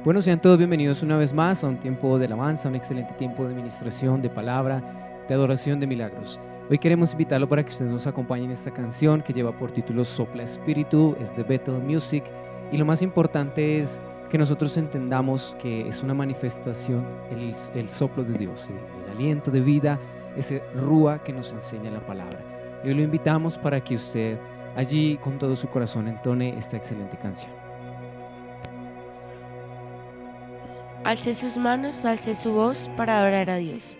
Bueno, sean todos bienvenidos una vez más a un tiempo de alabanza, un excelente tiempo de ministración, de palabra, de adoración, de milagros. Hoy queremos invitarlo para que ustedes nos acompañen en esta canción que lleva por título Sopla Espíritu, es de Bethel Music, y lo más importante es que nosotros entendamos que es una manifestación, el soplo de Dios, el aliento de vida, ese rúa que nos enseña la palabra. Y hoy lo invitamos para que usted allí con todo su corazón entone esta excelente canción. Alce sus manos, alce su voz para adorar a Dios.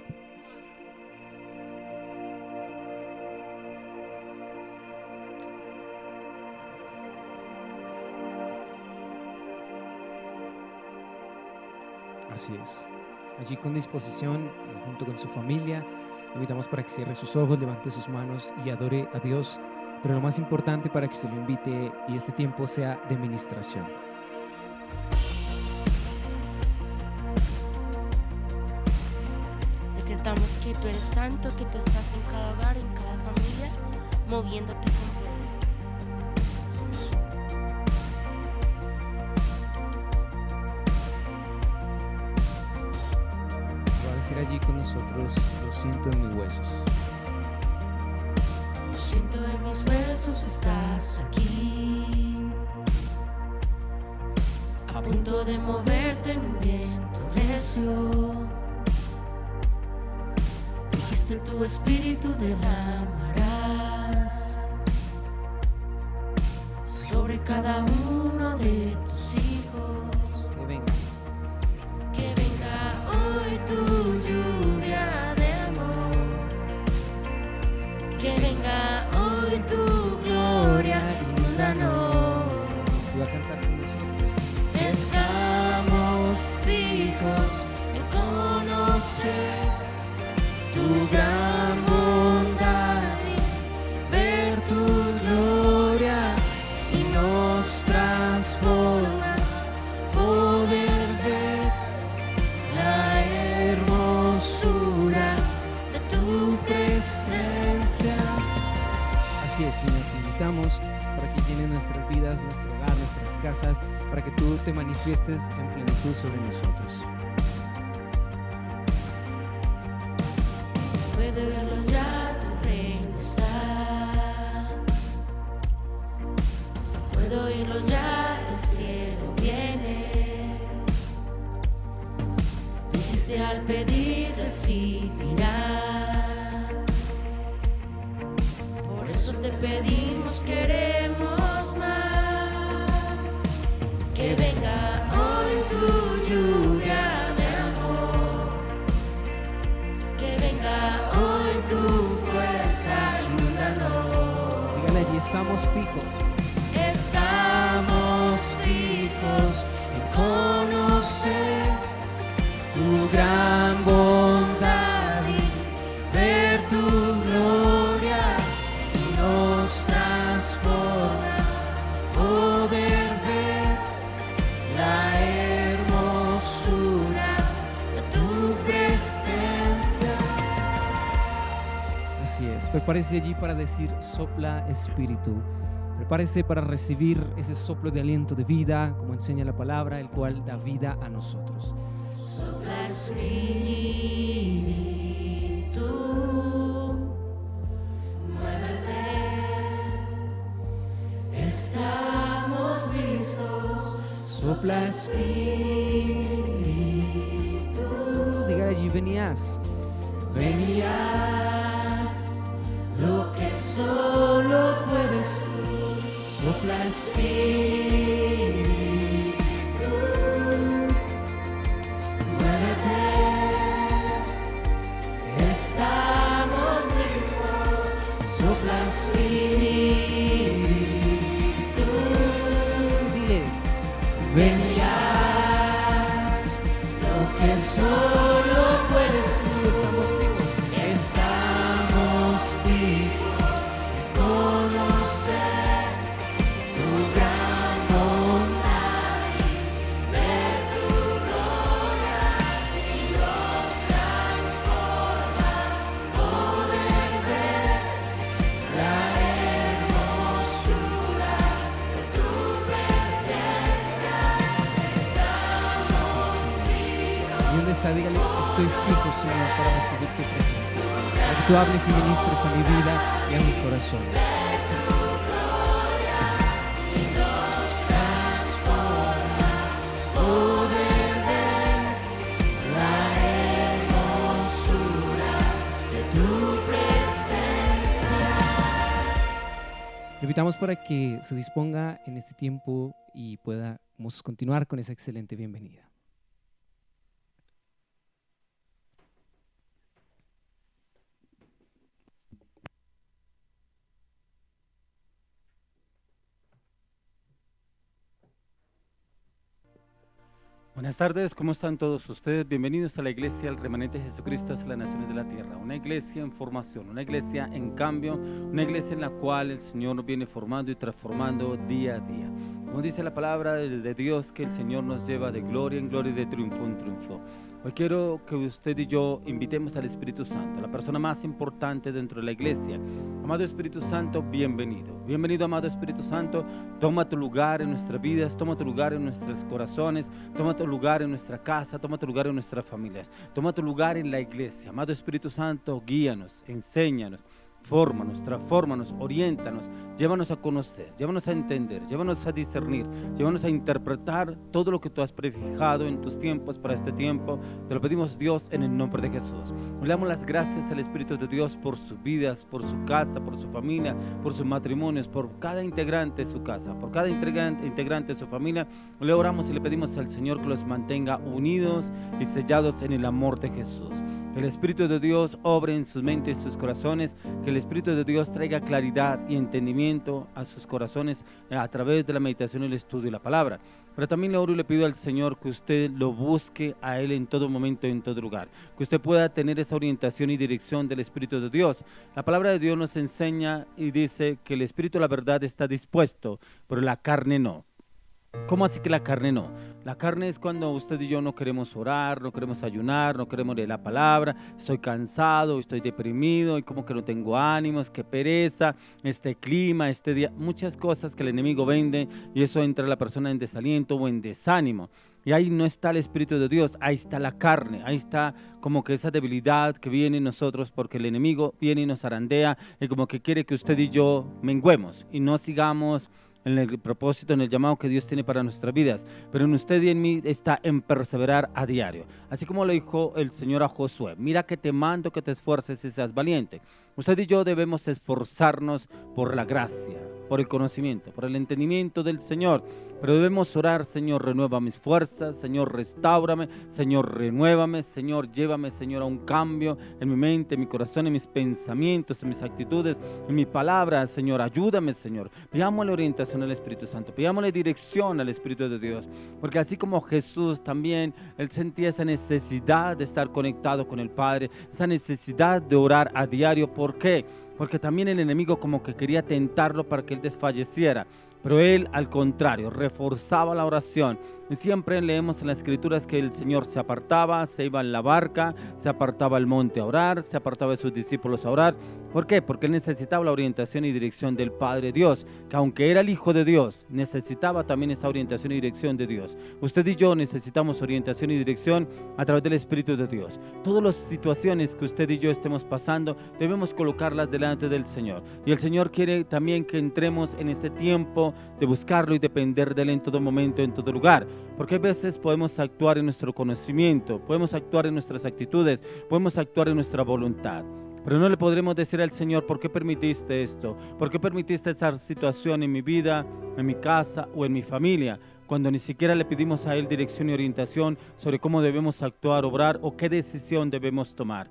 Así es. Allí con disposición, junto con su familia, lo invitamos para que cierre sus ojos, levante sus manos y adore a Dios. Pero lo más importante para que usted lo invite y este tiempo sea de ministración. Decretamos que tú eres santo, que tú estás en cada hogar, en cada familia, moviéndote con poder. Va a decir allí con nosotros, lo siento en mis huesos. Lo siento en mis huesos, estás aquí, a punto de moverte en un viento recio. Dijiste en tu espíritu derramarás sobre cada uno de tus hijos. Que venga. Que venga hoy tu lluvia de amor. Que venga hoy tu gloria, inúndanos. Se va a cantar con nosotros. Estamos fijos en conocer tu gran bondad y ver tu gloria y nos transforma, poder ver la hermosura de tu presencia. Así es, Señor, te invitamos para que llenes nuestras vidas, nuestro hogar, nuestras casas, para que tú te manifiestes en plenitud sobre nosotros. Puedo verlo ya, tu reino está. Puedo oírlo ya, el cielo viene. Dijiste al pedir recibirá. Por eso te pedimos, queremos más. Que venga hoy tu lluvia de amor. Que venga hoy tu fuerza, inúndanos. Dígale, allí estamos fijos. Estamos fijos en conocer tu gran bondad y ver tu gloria y nos transforma, poder ver la hermosura de tu presencia. Así es, prepárese allí para decir sopla espíritu. Prepárese para recibir ese soplo de aliento de vida, como enseña la palabra, el cual da vida a nosotros. Sopla espíritu, muévete, estamos listos. Sopla espíritu. Diga allí, venías. Venías lo que solo puedes tú. Sopla espíritu, muévete, estamos listos. Sopla espíritu, Dile, venías lo que solo puedes tú. estamos fijos. Estamos fijos en conocer tu gran bondad. dígale, estoy fijo, Señor, para recibir tu presencia, para que tú hables y ministres a mi vida y a mi corazón. Le invitamos para que se disponga en este tiempo y podamos continuar con esa excelente bienvenida. Buenas tardes, ¿cómo están todos ustedes? Bienvenidos a la Iglesia El Remanente de Jesucristo hacia las Naciones de la Tierra. Una iglesia en formación, una iglesia en cambio, una iglesia en la cual el Señor nos viene formando y transformando día a día. Como dice la palabra de Dios, que el Señor nos lleva de gloria en gloria y de triunfo en triunfo. Hoy quiero que usted y yo invitemos al Espíritu Santo, la persona más importante dentro de la iglesia. Amado Espíritu Santo, bienvenido. Bienvenido, amado Espíritu Santo. Toma tu lugar en nuestras vidas, toma tu lugar en nuestros corazones, toma tu lugar en nuestra casa, toma tu lugar en nuestras familias, toma tu lugar en la iglesia. Amado Espíritu Santo, guíanos, enséñanos. Fórmanos, transfórmanos, oriéntanos, llévanos a conocer, llévanos a entender, llévanos a discernir, llévanos a interpretar todo lo que tú has prefijado en tus tiempos para este tiempo. Te lo pedimos, Dios, en el nombre de Jesús. Le damos las gracias al Espíritu de Dios por sus vidas, por su casa, por su familia, por sus matrimonios, por cada integrante de su casa, por cada integrante de su familia. Le oramos y le pedimos al Señor que los mantenga unidos y sellados en el amor de Jesús. Que el Espíritu de Dios obre en sus mentes y sus corazones, que el Espíritu de Dios traiga claridad y entendimiento a sus corazones a través de la meditación y el estudio de la palabra. Pero también le oro y le pido al Señor que usted lo busque a Él en todo momento y en todo lugar, que usted pueda tener esa orientación y dirección del Espíritu de Dios. La palabra de Dios nos enseña y dice que el Espíritu de la verdad está dispuesto, pero la carne no. ¿Cómo así que la carne no? La carne es cuando usted y yo no queremos orar, no queremos ayunar, no queremos leer la palabra, estoy cansado, estoy deprimido y como que no tengo ánimos, qué pereza, este clima, este día, muchas cosas que el enemigo vende y eso entra a la persona en desaliento o en desánimo. Y ahí no está el Espíritu de Dios, ahí está la carne, ahí está como que esa debilidad que viene en nosotros porque el enemigo viene y nos zarandea y como que quiere que usted y yo menguemos y no sigamos en el propósito, en el llamado que Dios tiene para nuestras vidas, pero en usted y en mí está en perseverar a diario, así como le dijo el Señor a Josué: mira que te mando que te esfuerces y seas valiente. Usted y yo debemos esforzarnos por la gracia, por el conocimiento, por el entendimiento del Señor, pero debemos orar: Señor, renueva mis fuerzas, Señor, restáurame, Señor, renuévame, Señor, llévame, Señor, a un cambio en mi mente, en mi corazón, en mis pensamientos, en mis actitudes, en mi palabra, Señor, ayúdame, Señor. Pidámosle orientación al Espíritu Santo, pidámosle dirección al Espíritu de Dios, porque así como Jesús también, Él sentía esa necesidad de estar conectado con el Padre, esa necesidad de orar a diario. ¿Por qué? Porque también el enemigo como que quería tentarlo para que Él desfalleciera, pero Él al contrario reforzaba la oración. Y siempre leemos en las Escrituras que el Señor se apartaba, se iba en la barca, se apartaba al monte a orar, se apartaba de sus discípulos a orar. ¿Por qué? Porque Él necesitaba la orientación y dirección del Padre Dios, que aunque era el Hijo de Dios, necesitaba también esa orientación y dirección de Dios. Usted y yo necesitamos orientación y dirección a través del Espíritu de Dios. Todas las situaciones que usted y yo estemos pasando, debemos colocarlas delante del Señor. Y el Señor quiere también que entremos en ese tiempo de buscarlo y depender de Él en todo momento, en todo lugar. Porque a veces podemos actuar en nuestro conocimiento, podemos actuar en nuestras actitudes, podemos actuar en nuestra voluntad. Pero no le podremos decir al Señor: ¿por qué permitiste esto? ¿Por qué permitiste esa situación en mi vida, en mi casa o en mi familia? Cuando ni siquiera le pedimos a Él dirección y orientación sobre cómo debemos actuar, obrar o qué decisión debemos tomar.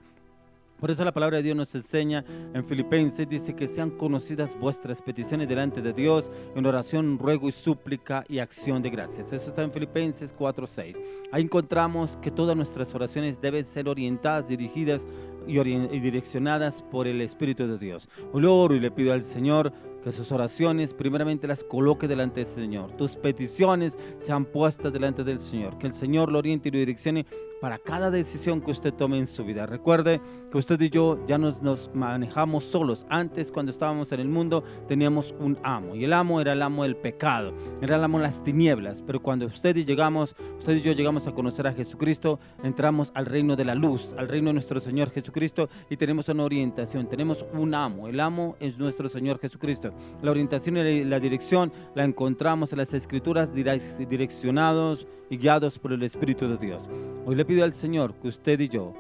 Por eso la palabra de Dios nos enseña en Filipenses, dice que sean conocidas vuestras peticiones delante de Dios en oración, ruego y súplica y acción de gracias. Eso está en Filipenses 4:6. Ahí encontramos que todas nuestras oraciones deben ser orientadas, dirigidas y direccionadas por el Espíritu de Dios. Hoy lo oro y le pido al Señor que sus oraciones primeramente las coloque delante del Señor. Tus peticiones sean puestas delante del Señor. Que el Señor lo oriente y lo direccione para cada decisión que usted tome en su vida. Recuerde que usted y yo ya nos manejamos solos. Antes, cuando estábamos en el mundo, teníamos un amo, y el amo era el amo del pecado, era el amo de las tinieblas. Pero cuando usted y yo llegamos a conocer a Jesucristo, entramos al reino de la luz, al reino de nuestro Señor Jesucristo, y tenemos una orientación, tenemos un amo. El amo es nuestro Señor Jesucristo. La orientación y la dirección la encontramos en las Escrituras, direccionados y guiados por el Espíritu de Dios. Hoy le pido al Señor que usted y yo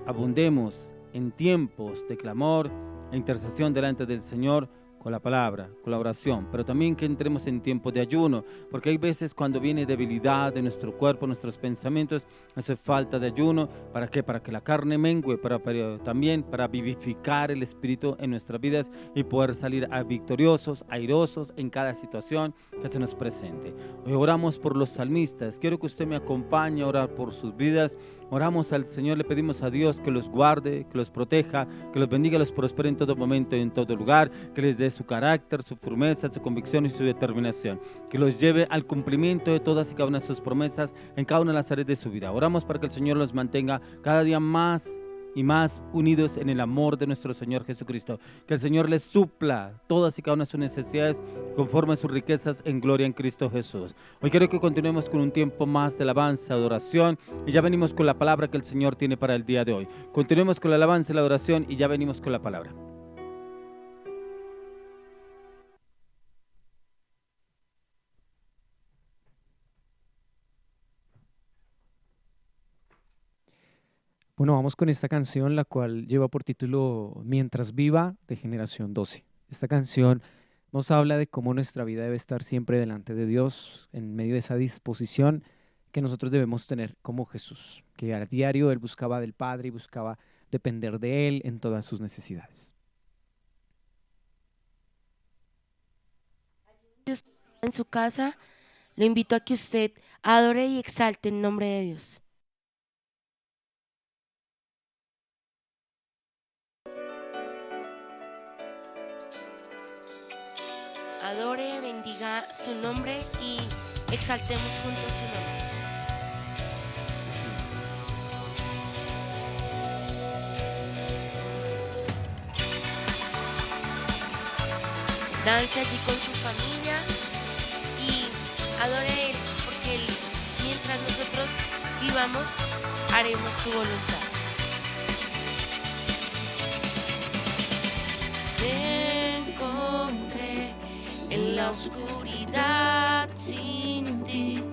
abundemos en tiempos de clamor e intercesión delante del Señor, con la palabra, con la oración, pero también que entremos en tiempo de ayuno, porque hay veces cuando viene debilidad de nuestro cuerpo, nuestros pensamientos, hace falta de ayuno. ¿Para qué? Para que la carne mengue, pero también para vivificar el Espíritu en nuestras vidas y poder salir victoriosos, airosos en cada situación que se nos presente. Hoy oramos por los salmistas. Quiero que usted me acompañe a orar por sus vidas. Oramos al Señor, le pedimos a Dios que los guarde, que los proteja, que los bendiga, los prospere en todo momento y en todo lugar, que les dé su carácter, su firmeza, su convicción y su determinación, que los lleve al cumplimiento de todas y cada una de sus promesas en cada una de las áreas de su vida. Oramos para que el Señor los mantenga cada día más y más unidos en el amor de nuestro Señor Jesucristo, que el Señor les supla todas y cada una de sus necesidades conforme a sus riquezas en gloria en Cristo Jesús. Hoy quiero que continuemos con un tiempo más de alabanza, adoración, y ya venimos con la palabra que el Señor tiene para el día de hoy. Continuemos con la alabanza y la adoración y ya venimos con la palabra. Bueno, vamos con esta canción, la cual lleva por título Mientras Viva, de Generación 12. Esta canción nos habla de cómo nuestra vida debe estar siempre delante de Dios, en medio de esa disposición que nosotros debemos tener como Jesús, que a diario Él buscaba del Padre y buscaba depender de Él en todas sus necesidades. En su casa, lo invito a que usted adore y exalte el nombre de Dios. Adore, bendiga su nombre y exaltemos juntos su nombre. Dance allí con su familia y adore a Él, porque Él, mientras nosotros vivamos, haremos su voluntad. Te encontré en la oscuridad sin ti,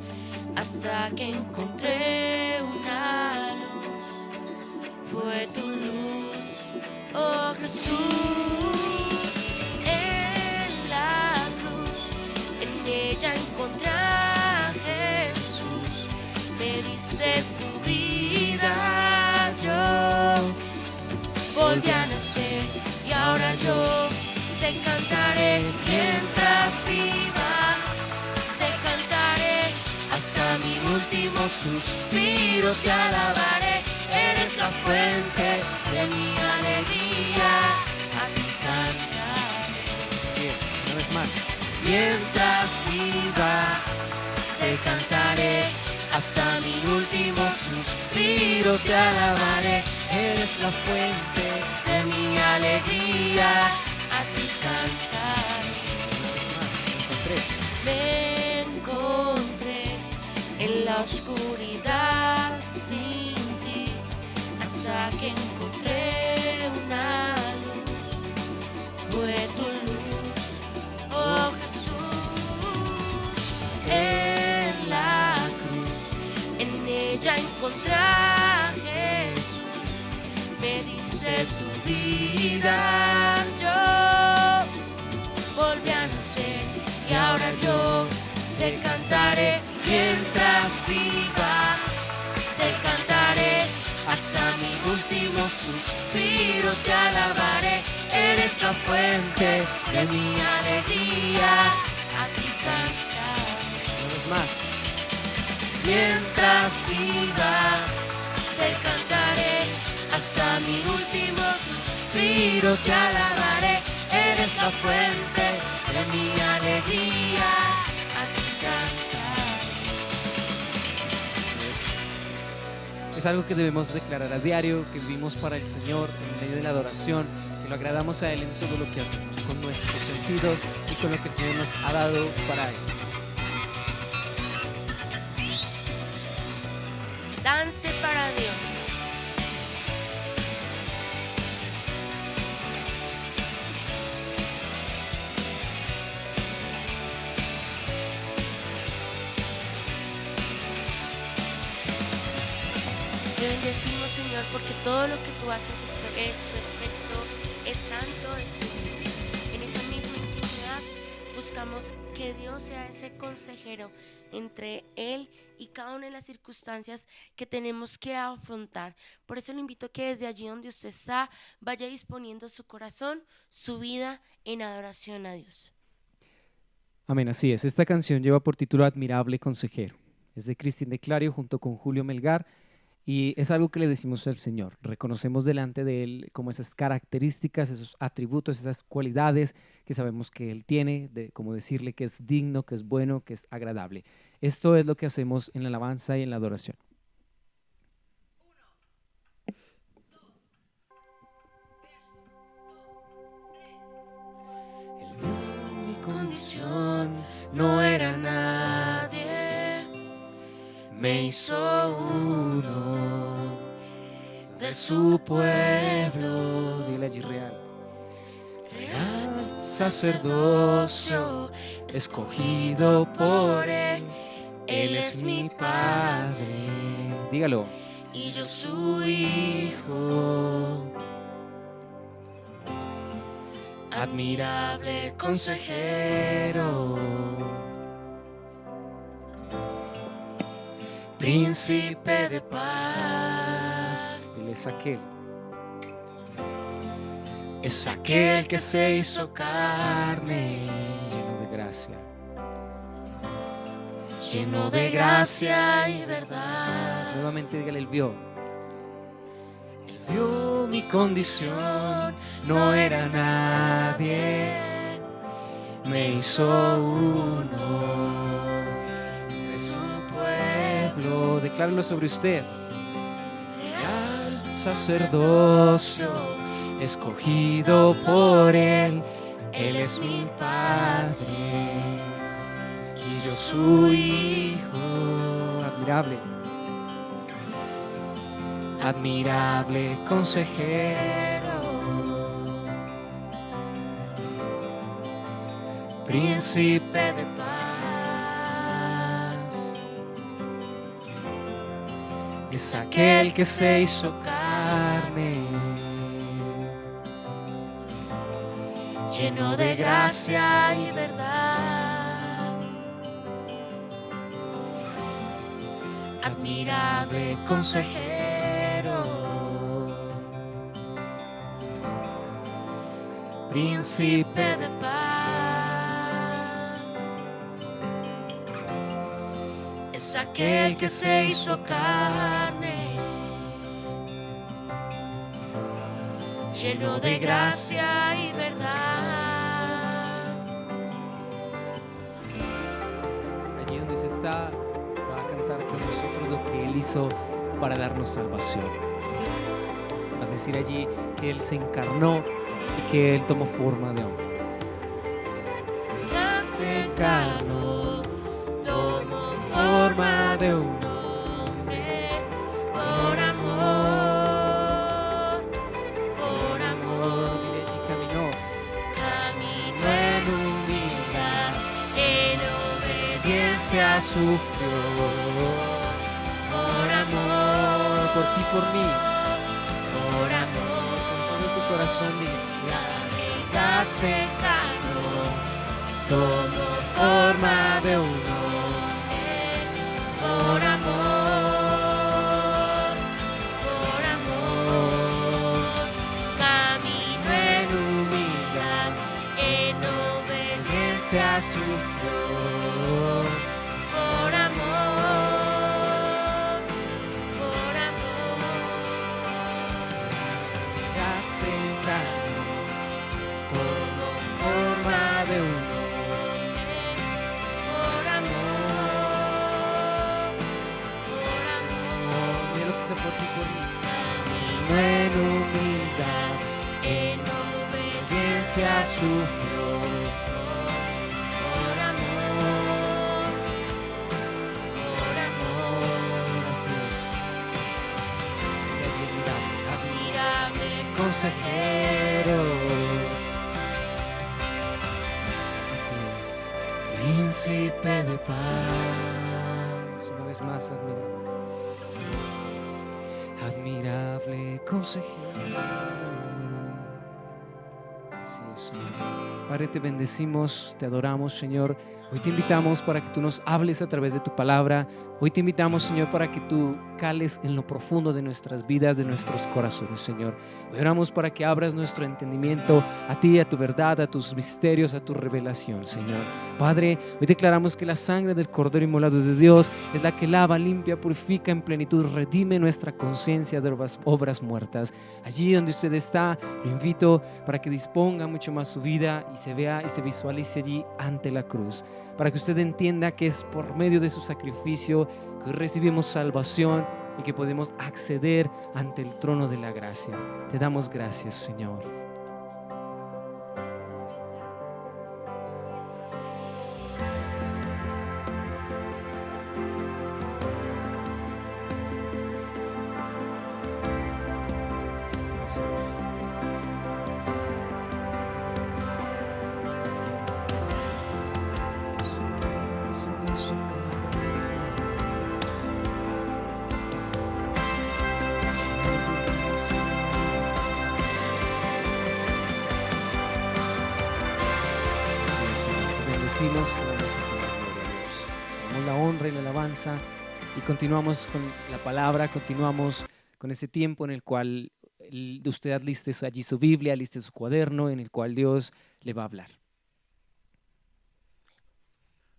hasta que encontré una luz. Fue tu luz, oh Jesús. En la cruz, en ella encontré a Jesús. Me diste tu vida, yo volví a nacer y ahora yo te cantaré mientras viva, te cantaré hasta mi último suspiro, te alabaré, eres la fuente de mi alegría, a ti cantaré. Así es, una vez más. Mientras viva, te cantaré hasta mi último suspiro, te alabaré, eres la fuente de mi alegría, a ti cantaré. Me encontré en la oscuridad sin ti, hasta que encontré una luz. Fue tu luz, oh Jesús. En la cruz, en ella encontré a Jesús. Me diste tu vida, yo volví a nacer y ahora yo te cantaré mientras viva, te cantaré hasta mi último suspiro, te alabaré, eres la fuente de mi alegría, a ti cantaré. Una vez más. Mientras viva, te cantaré hasta mi último suspiro, te alabaré, eres la fuente de mi alegría, a ti cantaré. es algo que debemos declarar a diario, que vivimos para el Señor en medio de la adoración, que lo agradamos a Él en todo lo que hacemos, con nuestros sentidos y con lo que el Señor nos ha dado para Él. Dance para Dios. Te bendecimos, Señor, porque todo lo que tú haces es perfecto, es santo, es sublime. En esa misma intimidad buscamos que Dios sea ese consejero entre Él y cada una de las circunstancias que tenemos que afrontar. Por eso le invito a que desde allí donde usted está, vaya disponiendo su corazón, su vida en adoración a Dios. Amén, así es. Esta canción lleva por título Admirable Consejero. Es de Cristian de Clario junto con Julio Melgar y es algo que le decimos al Señor. Reconocemos delante de Él como esas características, esos atributos, esas cualidades que sabemos que Él tiene, como decirle que es digno, que es bueno, que es agradable. Esto es lo que hacemos en la alabanza y en la adoración. Condición no era nadie, me hizo uno de su pueblo, Dile allí real. real sacerdocio, escogido por Él. Él es mi Padre Dígalo. y yo su Hijo. Admirable consejero, príncipe de paz. Dile es aquel. Es aquel que se hizo carne, Lleno de gracia. lleno de gracia y verdad. Nuevamente dígale, Él vio. Él vio mi condición, no era nadie, me hizo uno de su pueblo. Decláralo sobre usted. Real sacerdocio, escogido por Él. Él es mi Padre y yo su Hijo. Admirable. Admirable consejero, príncipe de paz. Es aquel que se hizo carne, lleno de gracia y verdad. Admirable consejero, príncipe de paz. Es aquel que se hizo carne, lleno de gracia y verdad. Allí donde usted está, va a cantar con nosotros lo que Él hizo para darnos salvación. Va a decir allí que Él se encarnó y que Él tomó forma de hombre. Se encarnó, tomó forma de un hombre, por amor, por amor. Dile allí, caminó. Caminó en humildad, en obediencia sufrió, por amor, Por ti, por mí. por amor. Con todo tu corazón, dile. La verdad se encarnó, tomó forma de un hombre, por amor, por amor. Caminó en humildad, en obediencia sufrió, por amor, por amor. Ya se encarnó. Tomó forma de un hombre, por amor, Mira lo que hizo por ti, iglesia sufrió por amor, así es. admirable Consejero, así es. Príncipe de paz, una vez más admirable consejero. Así es, Señor. Padre, te bendecimos, te adoramos, Señor. Hoy te invitamos para que tú nos hables a través de tu palabra. Hoy te invitamos, Señor, para que tú cales en lo profundo de nuestras vidas, de nuestros corazones, Señor. Hoy oramos para que abras nuestro entendimiento a ti, a tu verdad, a tus misterios, a tu revelación, Señor. Padre, hoy declaramos que la sangre del Cordero inmolado de Dios es la que lava, limpia, purifica en plenitud, redime nuestra conciencia de obras muertas. Allí donde usted está, lo invito para que disponga mucho más su vida y se vea y se visualice allí ante la cruz, para que usted entienda que es por medio de su sacrificio que hoy recibimos salvación y que podemos acceder ante el trono de la gracia. Te damos gracias, Señor. Gracias. Bendecimos, te damos gloria a Dios. Damos la honra y la alabanza y continuamos con la palabra, continuamos con ese tiempo en el cual usted aliste allí su Biblia, aliste su cuaderno en el cual Dios le va a hablar.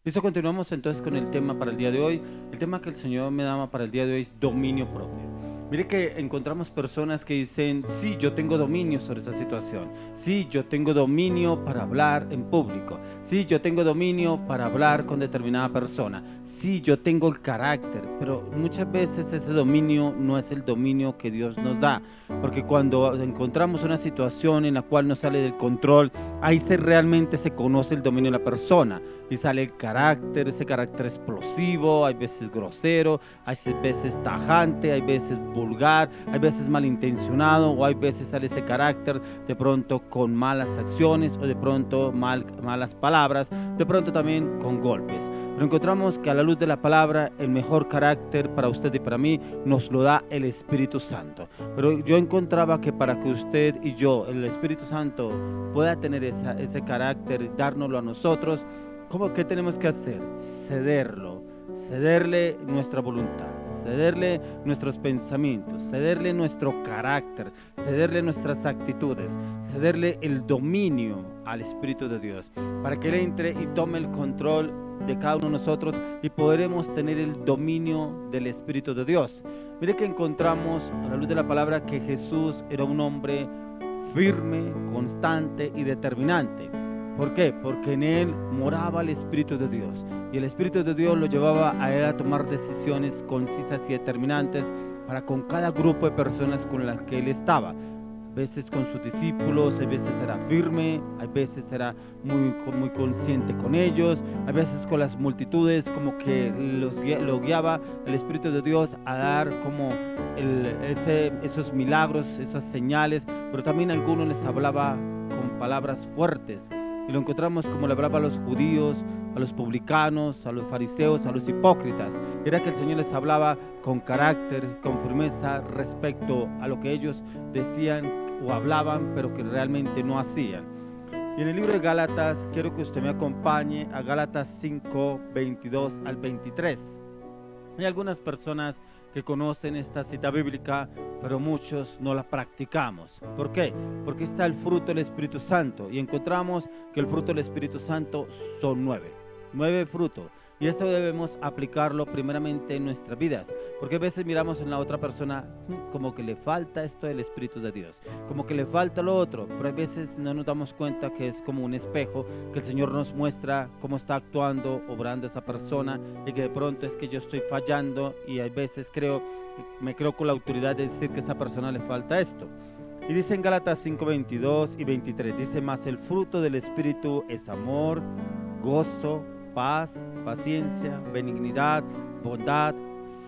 Listo, continuamos entonces con el tema para el día de hoy. El tema que el Señor me daba para el día de hoy es dominio propio. Mire que encontramos personas que dicen, sí, yo tengo dominio sobre esa situación. Sí, yo tengo dominio para hablar en público. Sí, yo tengo dominio para hablar con determinada persona. Sí, yo tengo el carácter. Pero muchas veces ese dominio no es el dominio que Dios nos da. Porque cuando encontramos una situación en la cual nos sale del control, ahí realmente se conoce el dominio de la persona. Y sale el carácter, ese carácter explosivo, hay veces grosero, hay veces tajante, hay veces vulgar, hay veces malintencionado, o hay veces sale ese carácter de pronto con malas acciones, o de pronto malas palabras, de pronto también con golpes. Pero encontramos que a la luz de la palabra, el mejor carácter para usted y para mí nos lo da el Espíritu Santo. Pero yo encontraba que para que usted y yo, el Espíritu Santo, pueda tener ese carácter, dárnoslo a nosotros, ¿qué tenemos que hacer? Cederle nuestra voluntad, cederle nuestros pensamientos, cederle nuestro carácter, cederle nuestras actitudes, cederle el dominio al Espíritu de Dios, para que Él entre y tome el control de cada uno de nosotros y podremos tener el dominio del Espíritu de Dios. Mire que encontramos a la luz de la palabra que Jesús era un hombre firme, constante y determinante. ¿Por qué? Porque en él moraba el Espíritu de Dios y el Espíritu de Dios lo llevaba a él a tomar decisiones concisas y determinantes para con cada grupo de personas con las que él estaba. A veces con sus discípulos, a veces era firme, a veces era muy consciente con ellos, a veces con las multitudes como que lo guiaba el Espíritu de Dios a dar como esos milagros, esas señales, pero también a algunos les hablaba con palabras fuertes. Y lo encontramos como le hablaba a los judíos, a los publicanos, a los fariseos, a los hipócritas. Era que el Señor les hablaba con carácter, con firmeza respecto a lo que ellos decían o hablaban, pero que realmente no hacían. Y en el libro de Gálatas, quiero que usted me acompañe a Gálatas 5, 22 al 23. Hay algunas personas que conocen esta cita bíblica, pero muchos no la practicamos. ¿Por qué? Porque está el fruto del Espíritu Santo y encontramos que el fruto del Espíritu Santo son 9 frutos. Y eso debemos aplicarlo primeramente en nuestras vidas, porque a veces miramos en la otra persona como que le falta esto del Espíritu de Dios, como que le falta lo otro, pero a veces no nos damos cuenta que es como un espejo, que el Señor nos muestra cómo está actuando, obrando esa persona, y que de pronto es que yo estoy fallando y a veces me creo con la autoridad de decir que a esa persona le falta esto. Y dice en Gálatas 5, 22 y 23, dice: mas el fruto del Espíritu es amor, gozo, paz, paciencia, benignidad, bondad,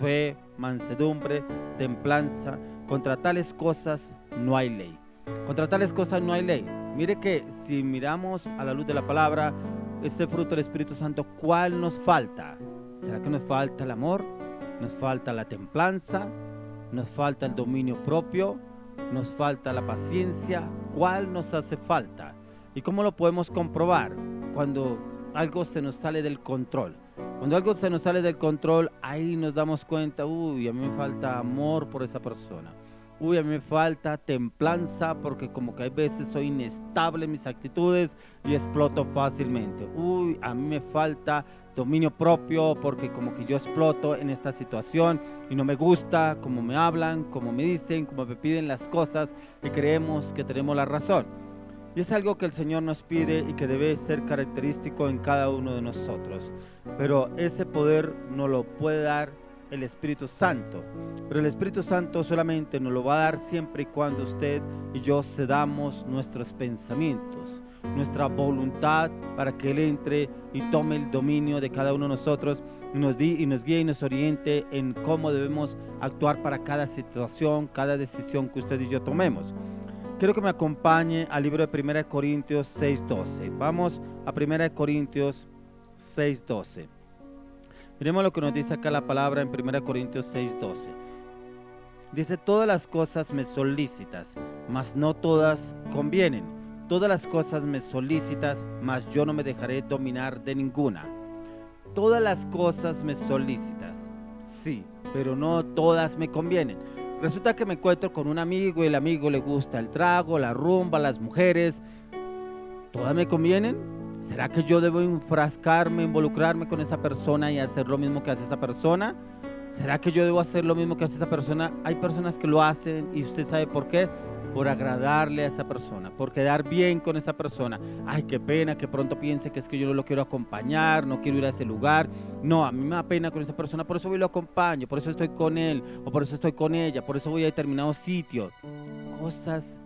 fe, mansedumbre, templanza. Contra tales cosas no hay ley. Contra tales cosas no hay ley. Mire que si miramos a la luz de la palabra, este fruto del Espíritu Santo, ¿cuál nos falta? ¿Será que nos falta el amor? ¿Nos falta la templanza? ¿Nos falta el dominio propio? ¿Nos falta la paciencia? ¿Cuál nos hace falta? ¿Y cómo lo podemos comprobar? Cuando algo se nos sale del control. Cuando algo se nos sale del control, ahí nos damos cuenta: uy, a mí me falta amor por esa persona. Uy, a mí me falta templanza, porque como que hay veces soy inestable en mis actitudes y exploto fácilmente. Uy, a mí me falta dominio propio, porque como que yo exploto en esta situación y no me gusta cómo me hablan, cómo me dicen, cómo me piden las cosas, y creemos que tenemos la razón. Y es algo que el Señor nos pide y que debe ser característico en cada uno de nosotros. Pero ese poder nos lo puede dar el Espíritu Santo. Pero el Espíritu Santo solamente nos lo va a dar siempre y cuando usted y yo cedamos nuestros pensamientos, nuestra voluntad, para que Él entre y tome el dominio de cada uno de nosotros y nos guíe y nos oriente en cómo debemos actuar para cada situación, cada decisión que usted y yo tomemos. Quiero que me acompañe al libro de 1 Corintios 6:12. Vamos a 1 Corintios 6:12. Miremos lo que nos dice acá la palabra en 1 Corintios 6:12. Dice: todas las cosas me son lícitas, mas no todas convienen. Todas las cosas me son lícitas, mas yo no me dejaré dominar de ninguna. Todas las cosas me son lícitas, sí, pero no todas me convienen. Resulta que me encuentro con un amigo y el amigo le gusta el trago, la rumba, las mujeres. ¿Todas me convienen? ¿Será que yo debo enfrascarme, involucrarme con esa persona y hacer lo mismo que hace esa persona? ¿Será que yo debo hacer lo mismo que hace esa persona? Hay personas que lo hacen y usted sabe por qué. Por agradarle a esa persona, por quedar bien con esa persona. Ay, qué pena que pronto piense que es que yo no lo quiero acompañar, no quiero ir a ese lugar. No, a mí me da pena con esa persona, por eso voy y lo acompaño, por eso estoy con él, o por eso estoy con ella, por eso voy a determinado sitio. Cosas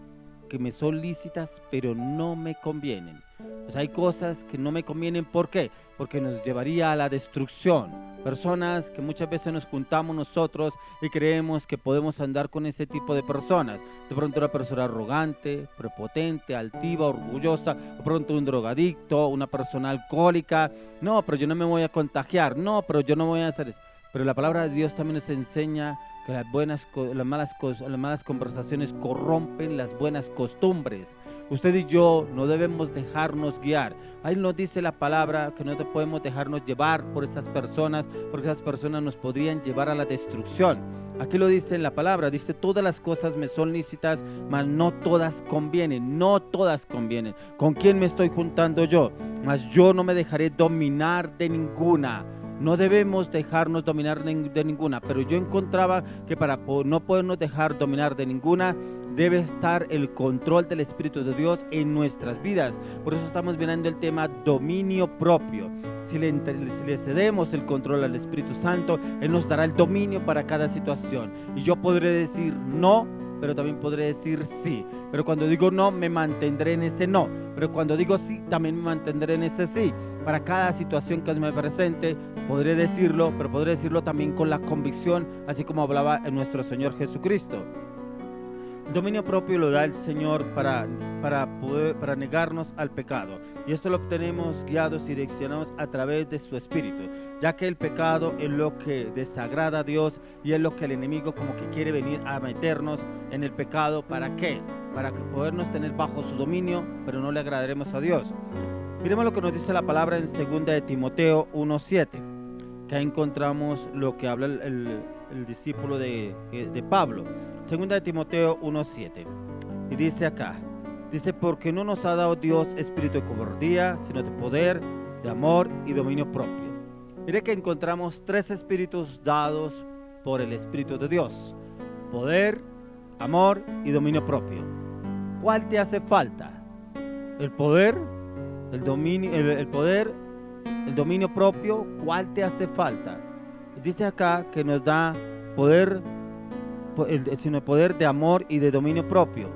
que me son lícitas, pero no me convienen. Pues hay cosas que no me convienen. ¿Por qué? Porque nos llevaría a la destrucción. Personas que muchas veces nos juntamos nosotros y creemos que podemos andar con ese tipo de personas. De pronto una persona arrogante, prepotente, altiva, orgullosa. De pronto un drogadicto, una persona alcohólica. No, pero yo no me voy a contagiar. No, pero yo no voy a hacer eso. Pero la palabra de Dios también nos enseña que las malas conversaciones corrompen las buenas costumbres. Usted y yo no debemos dejarnos guiar. Ahí nos dice la palabra que no podemos dejarnos llevar por esas personas, porque esas personas nos podrían llevar a la destrucción. Aquí lo dice en la palabra, dice: todas las cosas me son lícitas, mas no todas convienen. No todas convienen. ¿Con quién me estoy juntando yo? Mas yo no me dejaré dominar de ninguna. No debemos dejarnos dominar de ninguna, pero yo encontraba que para no podernos dejar dominar de ninguna, debe estar el control del Espíritu de Dios en nuestras vidas. Por eso estamos viendo el tema dominio propio. Si le cedemos el control al Espíritu Santo, Él nos dará el dominio para cada situación. Y yo podré decir no, pero también podré decir sí. Pero cuando digo no, me mantendré en ese no. Pero cuando digo sí, también me mantendré en ese sí. Para cada situación que me presente, podré decirlo, pero podré decirlo también con la convicción, así como hablaba en nuestro Señor Jesucristo. El dominio propio lo da el Señor para negarnos al pecado. Y esto lo obtenemos guiados y direccionados a través de su Espíritu, ya que el pecado es lo que desagrada a Dios y es lo que el enemigo como que quiere venir a meternos en el pecado. ¿Para qué? Para podernos tener bajo su dominio, pero no le agradaremos a Dios. Miremos lo que nos dice la palabra en 2 de Timoteo 1:7, que ahí encontramos lo que habla el discípulo de Pablo. 2 de Timoteo 1:7. Y dice acá, dice: porque no nos ha dado Dios espíritu de cobardía, sino de poder, de amor y dominio propio. Mire que encontramos 3 espíritus dados por el Espíritu de Dios: poder, amor y dominio propio. ¿Cuál te hace falta? ¿El poder? ¿El dominio propio? ¿Cuál te hace falta? Dice acá que nos da poder, sino poder de amor y de dominio propio.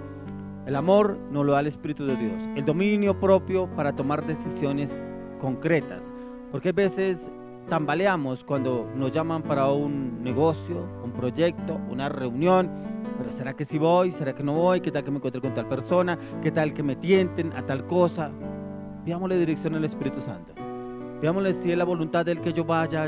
El amor nos lo da el Espíritu de Dios. El dominio propio para tomar decisiones concretas. Porque a veces tambaleamos cuando nos llaman para un negocio, un proyecto, una reunión. Pero ¿será que sí voy? ¿Será que no voy? ¿Qué tal que me encuentre con tal persona? ¿Qué tal que me tienten a tal cosa? Pidámosle dirección al Espíritu Santo. Pidámosle si es la voluntad de Él que yo vaya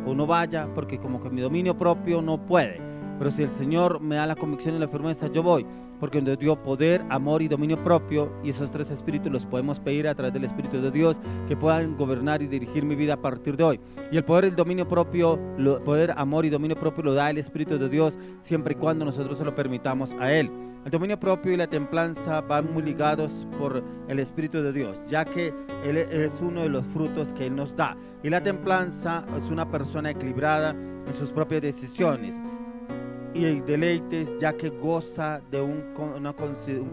o no vaya, porque como que mi dominio propio no puede. Pero si el Señor me da la convicción y la firmeza, yo voy, porque nos dio poder, amor y dominio propio, y esos tres espíritus los podemos pedir a través del Espíritu de Dios, que puedan gobernar y dirigir mi vida a partir de hoy. Y el poder, el dominio propio, poder, amor y dominio propio lo da el Espíritu de Dios, siempre y cuando nosotros se lo permitamos a Él. El dominio propio y la templanza van muy ligados por el Espíritu de Dios, ya que Él es uno de los frutos que Él nos da. Y la templanza es una persona equilibrada en sus propias decisiones y deleites, ya que goza de un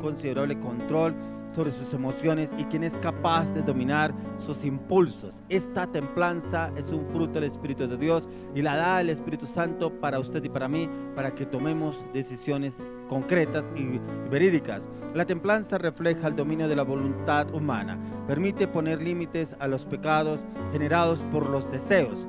considerable control sobre sus emociones y quien es capaz de dominar sus impulsos. Esta templanza es un fruto del Espíritu de Dios y la da el Espíritu Santo para usted y para mí, para que tomemos decisiones concretas y verídicas. La templanza refleja el dominio de la voluntad humana, permite poner límites a los pecados generados por los deseos.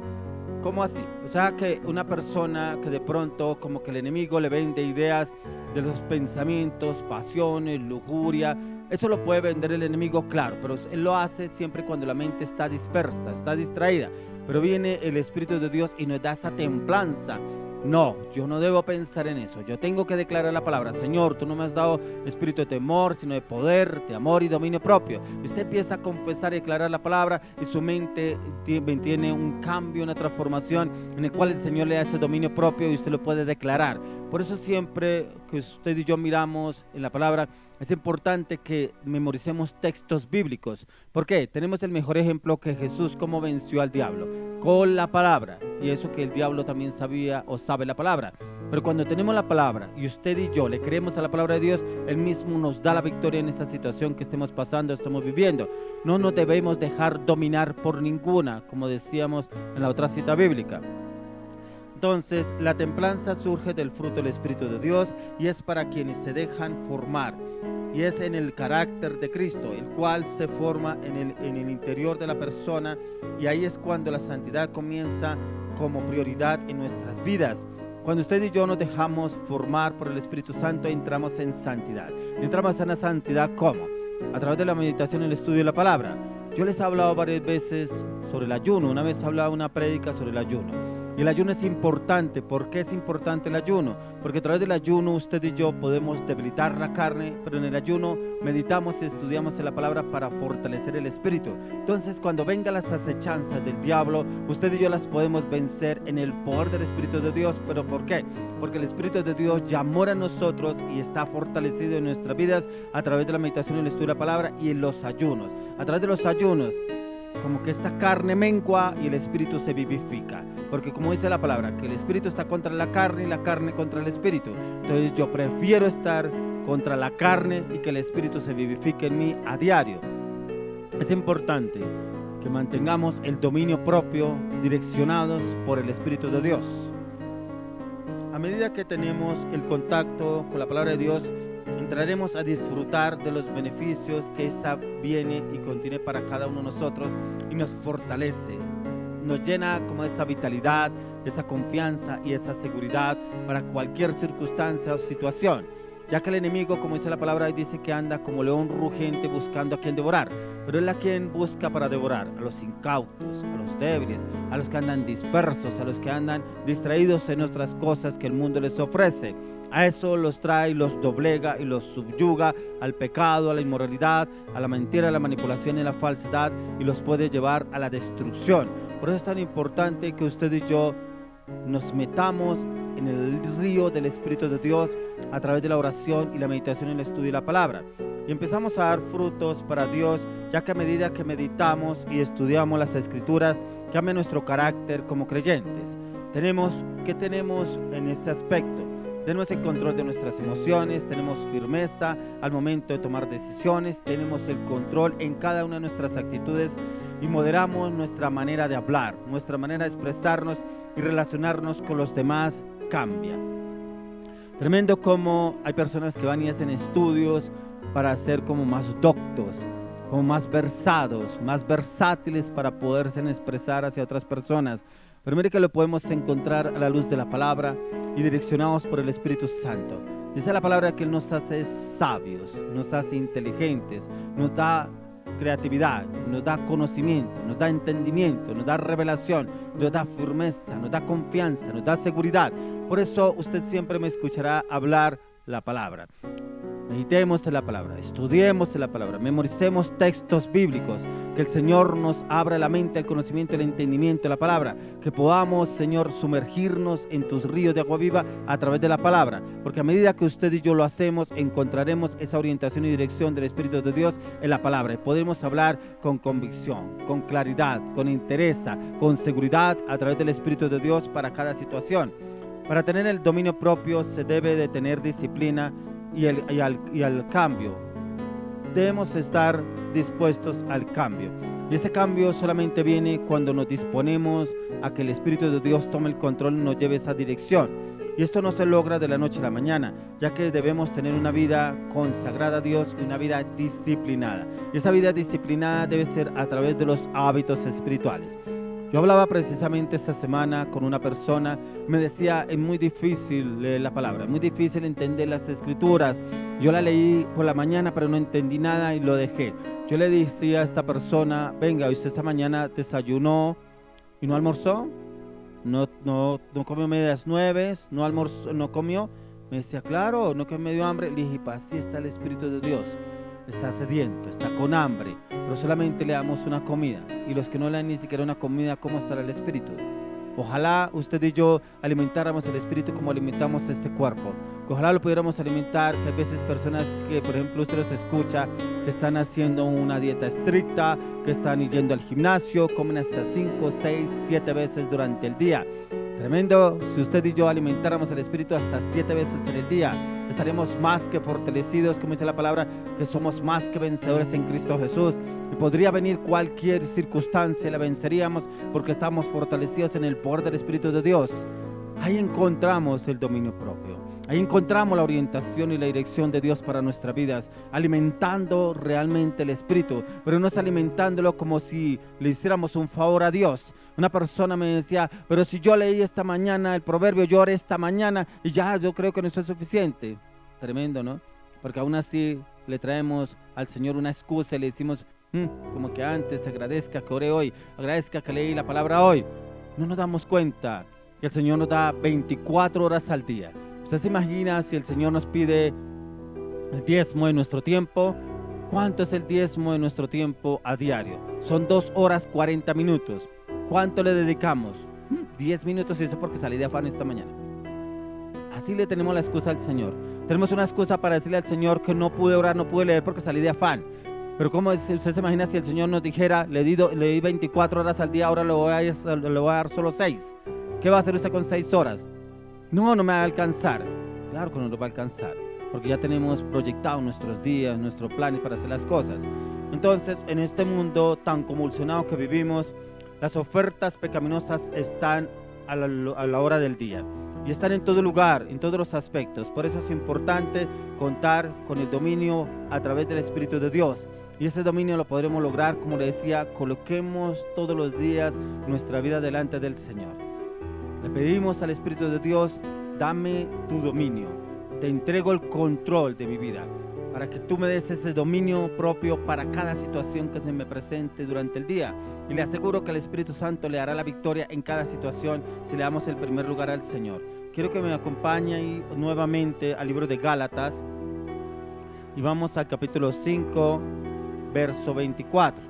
¿Cómo así? O sea, que una persona que de pronto como que el enemigo le vende ideas de los pensamientos, pasiones, lujuria, eso lo puede vender el enemigo, claro, pero él lo hace siempre cuando la mente está dispersa, está distraída. Pero viene el Espíritu de Dios y nos da esa templanza. No, yo no debo pensar en eso. Yo tengo que declarar la palabra. Señor, tú no me has dado espíritu de temor, sino de poder, de amor y dominio propio. Usted empieza a confesar y declarar la palabra y su mente tiene un cambio, una transformación en el cual el Señor le da ese dominio propio y usted lo puede declarar. Por eso siempre que usted y yo miramos en la palabra, es importante que memoricemos textos bíblicos. ¿Por qué? Tenemos el mejor ejemplo que Jesús, cómo venció al diablo, con la palabra. Y eso que el diablo también sabía o sabe la palabra. Pero cuando tenemos la palabra y usted y yo le creemos a la palabra de Dios, Él mismo nos da la victoria en esta situación que estemos pasando, estamos viviendo. No nos debemos dejar dominar por ninguna, como decíamos en la otra cita bíblica. Entonces, la templanza surge del fruto del Espíritu de Dios y es para quienes se dejan formar. Y es en el carácter de Cristo, el cual se forma en el interior de la persona, y ahí es cuando la santidad comienza como prioridad en nuestras vidas. Cuando usted y yo nos dejamos formar por el Espíritu Santo, entramos en santidad. Entramos en la santidad, ¿cómo? A través de la meditación y el estudio de la palabra. Yo les he hablado varias veces sobre el ayuno. Una vez hablaba una prédica sobre el ayuno. Y el ayuno es importante. ¿Por qué es importante el ayuno? Porque a través del ayuno usted y yo podemos debilitar la carne, pero en el ayuno meditamos y estudiamos en la palabra para fortalecer el espíritu. Entonces, cuando vengan las acechanzas del diablo, usted y yo las podemos vencer en el poder del Espíritu de Dios. ¿Pero por qué? Porque el Espíritu de Dios ya mora en nosotros y está fortalecido en nuestras vidas a través de la meditación y el estudio de la palabra y en los ayunos. A través de los ayunos, como que esta carne mengua y el espíritu se vivifica. Porque como dice la palabra, que el espíritu está contra la carne y la carne contra el espíritu. Entonces yo prefiero estar contra la carne y que el espíritu se vivifique en mí a diario. Es importante que mantengamos el dominio propio direccionados por el Espíritu de Dios. A medida que tenemos el contacto con la palabra de Dios, entraremos a disfrutar de los beneficios que ésta viene y contiene para cada uno de nosotros y nos fortalece, nos llena como esa vitalidad, esa confianza y esa seguridad para cualquier circunstancia o situación, ya que el enemigo, como dice la palabra, dice que anda como león rugiente buscando a quien devorar, pero él a quien busca para devorar, a los incautos, a los débiles, a los que andan dispersos, a los que andan distraídos en otras cosas que el mundo les ofrece. A eso los trae, los doblega y los subyuga al pecado, a la inmoralidad, a la mentira, a la manipulación y a la falsedad, y los puede llevar a la destrucción. Por eso es tan importante que usted y yo nos metamos en el río del Espíritu de Dios a través de la oración y la meditación y el estudio de la palabra. Y empezamos a dar frutos para Dios, ya que a medida que meditamos y estudiamos las Escrituras, cambia nuestro carácter como creyentes. ¿Qué tenemos en ese aspecto? Tenemos el control de nuestras emociones, tenemos firmeza al momento de tomar decisiones, tenemos el control en cada una de nuestras actitudes y moderamos nuestra manera de hablar, nuestra manera de expresarnos y relacionarnos con los demás cambia. Tremendo como hay personas que van y hacen estudios para ser como más doctos, como más versados, más versátiles para poderse expresar hacia otras personas. Pero mire que lo podemos encontrar a la luz de la palabra y direccionados por el Espíritu Santo. Dice la palabra que Él nos hace sabios, nos hace inteligentes, nos da creatividad, nos da conocimiento, nos da entendimiento, nos da revelación, nos da firmeza, nos da confianza, nos da seguridad. Por eso usted siempre me escuchará hablar la palabra. Meditemos en la palabra, estudiemos en la palabra, memoricemos textos bíblicos, que el Señor nos abra la mente, el conocimiento, el entendimiento de la palabra, que podamos, Señor, sumergirnos en tus ríos de agua viva a través de la palabra, porque a medida que usted y yo lo hacemos, encontraremos esa orientación y dirección del Espíritu de Dios en la palabra, y podremos hablar con convicción, con claridad, con entereza, con seguridad a través del Espíritu de Dios para cada situación. Para tener el dominio propio se debe de tener disciplina y al cambio. Debemos estar dispuestos al cambio. Y ese cambio solamente viene cuando nos disponemos a que el Espíritu de Dios tome el control y nos lleve esa dirección. Y esto no se logra de la noche a la mañana, ya que debemos tener una vida consagrada a Dios y una vida disciplinada. Y esa vida disciplinada debe ser a través de los hábitos espirituales. Yo hablaba precisamente esta semana con una persona, me decía, es muy difícil leer la palabra, es muy difícil entender las escrituras. Yo la leí por la mañana, pero no entendí nada y lo dejé. Yo le decía a esta persona, venga, usted esta mañana desayunó y no almorzó, no comió medias nueves, no almorzó, no comió. Me decía, claro, no que me dio hambre. Le dije, pues así está el Espíritu de Dios. Está sediento, está con hambre, pero solamente le damos una comida. Y los que no le dan ni siquiera una comida, ¿cómo estará el Espíritu? Ojalá usted y yo alimentáramos el Espíritu como alimentamos este cuerpo. Que ojalá lo pudiéramos alimentar, que hay veces personas que, por ejemplo, usted los escucha, que están haciendo una dieta estricta, que están yendo al gimnasio, comen hasta 5, 6, 7 veces durante el día. Tremendo, si usted y yo alimentáramos el Espíritu hasta 7 veces en el día, estaremos más que fortalecidos, como dice la palabra, que somos más que vencedores en Cristo Jesús. Y podría venir cualquier circunstancia, la venceríamos porque estamos fortalecidos en el poder del Espíritu de Dios. Ahí encontramos el dominio propio. Ahí encontramos la orientación y la dirección de Dios para nuestras vidas, alimentando realmente el Espíritu, pero no es alimentándolo como si le hiciéramos un favor a Dios. Una persona me decía, pero si yo leí esta mañana el proverbio, yo oré esta mañana y ya yo creo que no es suficiente. Tremendo, ¿no? Porque aún así le traemos al Señor una excusa y le decimos, como que antes agradezca que oré hoy, agradezca que leí la palabra hoy. No nos damos cuenta que el Señor nos da 24 horas al día. ¿Usted se imagina si el Señor nos pide el diezmo de nuestro tiempo? ¿Cuánto es el diezmo de nuestro tiempo a diario? Son 2 horas 40 minutos. ¿Cuánto le dedicamos? 10 minutos, y eso porque salí de afán esta mañana. Así le tenemos la excusa al Señor. Tenemos una excusa para decirle al Señor que no pude orar, no pude leer porque salí de afán. Pero ¿cómo usted se imagina si el Señor nos dijera, le di 24 horas al día, ahora le voy a dar solo 6? ¿Qué va a hacer usted con 6 horas? No me va a alcanzar. Claro que no nos va a alcanzar, porque ya tenemos proyectado nuestros días, nuestros planes para hacer las cosas. Entonces, en este mundo tan convulsionado que vivimos, las ofertas pecaminosas están a la hora del día y están en todo lugar, en todos los aspectos. Por eso es importante contar con el dominio a través del Espíritu de Dios. Y ese dominio lo podremos lograr, como le decía, coloquemos todos los días nuestra vida delante del Señor. Le pedimos al Espíritu de Dios, dame tu dominio, te entrego el control de mi vida, para que tú me des ese dominio propio para cada situación que se me presente durante el día. Y le aseguro que el Espíritu Santo le dará la victoria en cada situación si le damos el primer lugar al Señor. Quiero que me acompañe nuevamente al libro de Gálatas y vamos al capítulo 5, verso 24.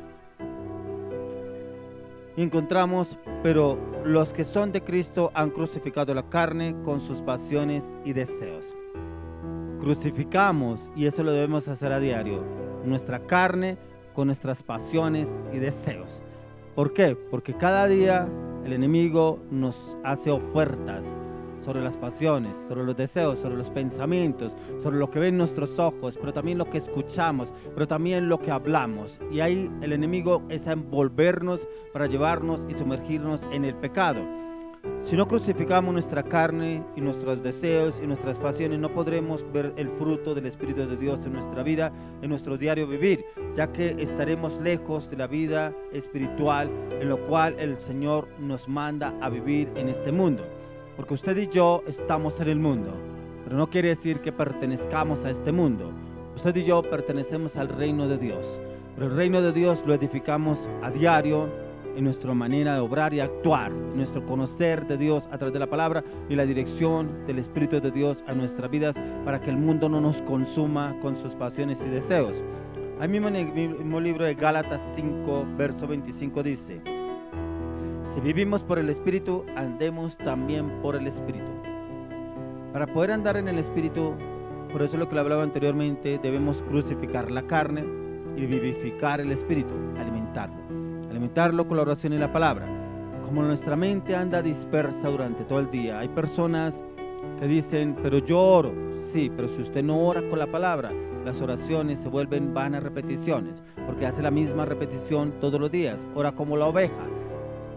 Y encontramos, pero los que son de Cristo han crucificado la carne con sus pasiones y deseos. Crucificamos, y eso lo debemos hacer a diario, nuestra carne con nuestras pasiones y deseos. ¿Por qué? Porque cada día el enemigo nos hace ofertas sobre las pasiones, sobre los deseos, sobre los pensamientos, sobre lo que ven nuestros ojos, pero también lo que escuchamos, pero también lo que hablamos. Y ahí el enemigo es a envolvernos para llevarnos y sumergirnos en el pecado. Si no crucificamos nuestra carne y nuestros deseos y nuestras pasiones, no podremos ver el fruto del Espíritu de Dios en nuestra vida, en nuestro diario vivir, ya que estaremos lejos de la vida espiritual en lo cual el Señor nos manda a vivir en este mundo. Porque usted y yo estamos en el mundo, pero no quiere decir que pertenezcamos a este mundo. Usted y yo pertenecemos al reino de Dios, pero el reino de Dios lo edificamos a diario en nuestra manera de obrar y actuar, en nuestro conocer de Dios a través de la palabra y la dirección del Espíritu de Dios a nuestras vidas, para que el mundo no nos consuma con sus pasiones y deseos. Ahí mismo en el mismo libro de Gálatas 5, verso 25 dice: si vivimos por el Espíritu, andemos también por el Espíritu. Para poder andar en el Espíritu, por eso es lo que le hablaba anteriormente, debemos crucificar la carne y vivificar el Espíritu, alimentarlo con la oración y la palabra. Como nuestra mente anda dispersa durante todo el día, hay personas que dicen, pero yo oro. Sí, pero si usted no ora con la palabra, las oraciones se vuelven vanas repeticiones, porque hace la misma repetición todos los días. Ora como la oveja: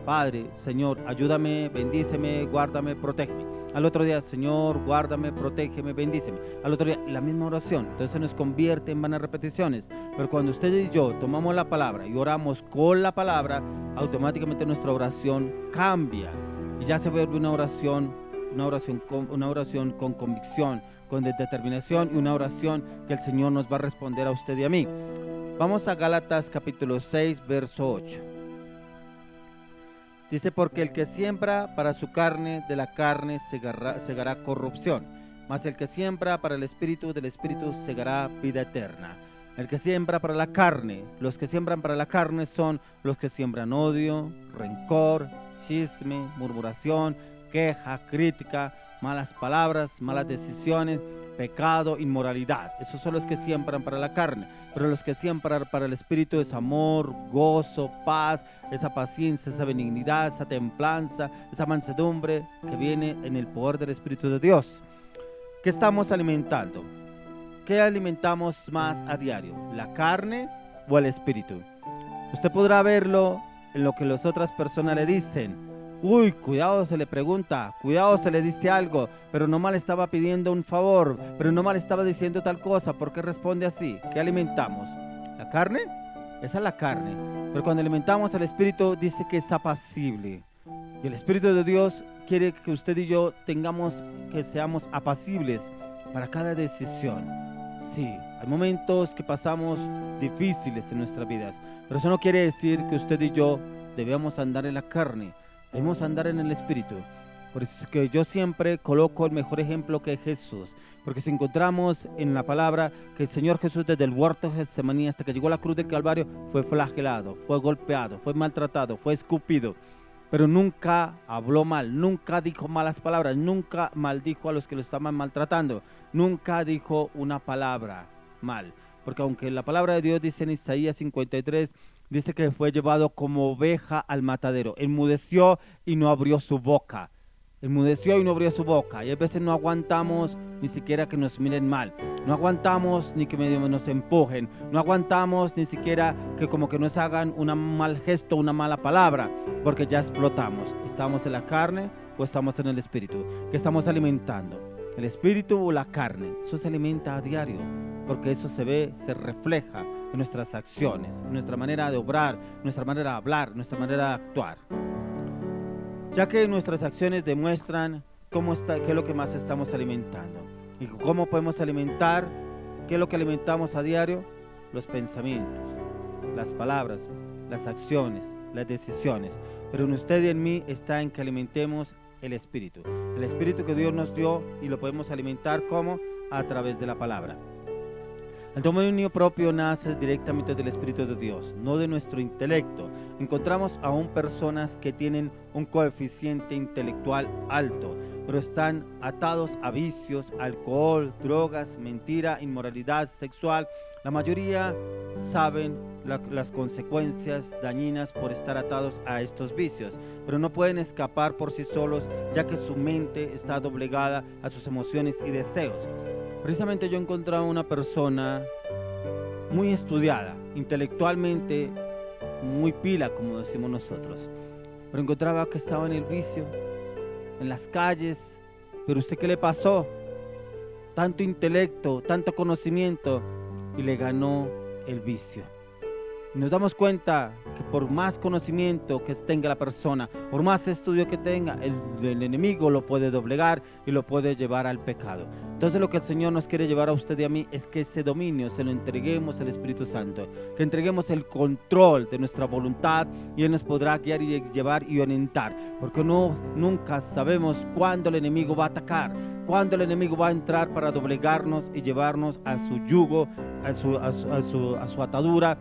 Padre, Señor, ayúdame, bendíceme, guárdame, protégeme. Al otro día: Señor, guárdame, protégeme, bendíceme. Al otro día, la misma oración. Entonces se nos convierte en vanas repeticiones. Pero cuando usted y yo tomamos la palabra y oramos con la palabra, automáticamente nuestra oración cambia y ya se vuelve una oración con convicción, con determinación, y una oración que el Señor nos va a responder a usted y a mí. Vamos a Gálatas capítulo 6, verso 8. Dice: porque el que siembra para su carne, de la carne segará corrupción, mas el que siembra para el Espíritu, del Espíritu segará vida eterna. El que siembra para la carne, los que siembran para la carne son los que siembran odio, rencor, chisme, murmuración, queja, crítica, malas palabras, malas decisiones, pecado, inmoralidad. Esos son los que siembran para la carne. Pero los que siembran para el Espíritu es amor, gozo, paz, esa paciencia, esa benignidad, esa templanza, esa mansedumbre que viene en el poder del Espíritu de Dios. ¿Qué estamos alimentando? ¿Qué alimentamos más a diario? ¿La carne o el Espíritu? Usted podrá verlo en lo que las otras personas le dicen. Uy, cuidado, se le pregunta, cuidado, se le dice algo, pero nomás le estaba pidiendo un favor, pero nomás le estaba diciendo tal cosa. ¿Por qué responde así? ¿Qué alimentamos? ¿La carne? Esa es la carne. Pero cuando alimentamos al Espíritu, dice que es apacible. Y el Espíritu de Dios quiere que usted y yo seamos apacibles para cada decisión. Sí, hay momentos que pasamos difíciles en nuestras vidas, pero eso no quiere decir que usted y yo debemos andar en la carne. Debemos andar en el Espíritu. Por eso es que yo siempre coloco el mejor ejemplo, que es Jesús. Porque si encontramos en la palabra que el Señor Jesús, desde el huerto de Getsemaní hasta que llegó a la cruz de Calvario, fue flagelado, fue golpeado, fue maltratado, fue escupido. Pero nunca habló mal, nunca dijo malas palabras, nunca maldijo a los que lo estaban maltratando, nunca dijo una palabra mal. Porque aunque la palabra de Dios dice en Isaías 53, dice que fue llevado como oveja al matadero, enmudeció y no abrió su boca. Enmudeció y no abrió su boca. Y a veces no aguantamos ni siquiera que nos miren mal. No aguantamos ni que nos empujen. No aguantamos ni siquiera que como que nos hagan un mal gesto, una mala palabra, porque ya explotamos. ¿Estamos en la carne o estamos en el Espíritu? ¿Qué estamos alimentando? ¿El Espíritu o la carne? Eso se alimenta a diario, porque eso se ve, se refleja en nuestras acciones, en nuestra manera de obrar, nuestra manera de hablar, nuestra manera de actuar. Ya que nuestras acciones demuestran qué es lo que más estamos alimentando. ¿Y cómo podemos alimentar? ¿Qué es lo que alimentamos a diario? Los pensamientos, las palabras, las acciones, las decisiones. Pero en usted y en mí está en que alimentemos el Espíritu. El Espíritu que Dios nos dio, y lo podemos alimentar ¿cómo? A través de la palabra. El dominio propio nace directamente del Espíritu de Dios, no de nuestro intelecto. Encontramos aún personas que tienen un coeficiente intelectual alto, pero están atados a vicios, alcohol, drogas, mentira, inmoralidad sexual. La mayoría saben las consecuencias dañinas por estar atados a estos vicios, pero no pueden escapar por sí solos, ya que su mente está doblegada a sus emociones y deseos. Precisamente yo encontraba una persona muy estudiada, intelectualmente muy pila, como decimos nosotros, pero encontraba que estaba en el vicio, en las calles. Pero ¿usted qué le pasó? Tanto intelecto, tanto conocimiento, y le ganó el vicio. Nos damos cuenta que por más conocimiento que tenga la persona, por más estudio que tenga, el enemigo lo puede doblegar y lo puede llevar al pecado. Entonces lo que el Señor nos quiere llevar a usted y a mí es que ese dominio se lo entreguemos al Espíritu Santo, que entreguemos el control de nuestra voluntad y Él nos podrá guiar y llevar y orientar, porque nunca sabemos cuándo el enemigo va a atacar, cuándo el enemigo va a entrar para doblegarnos y llevarnos a su yugo, a su atadura,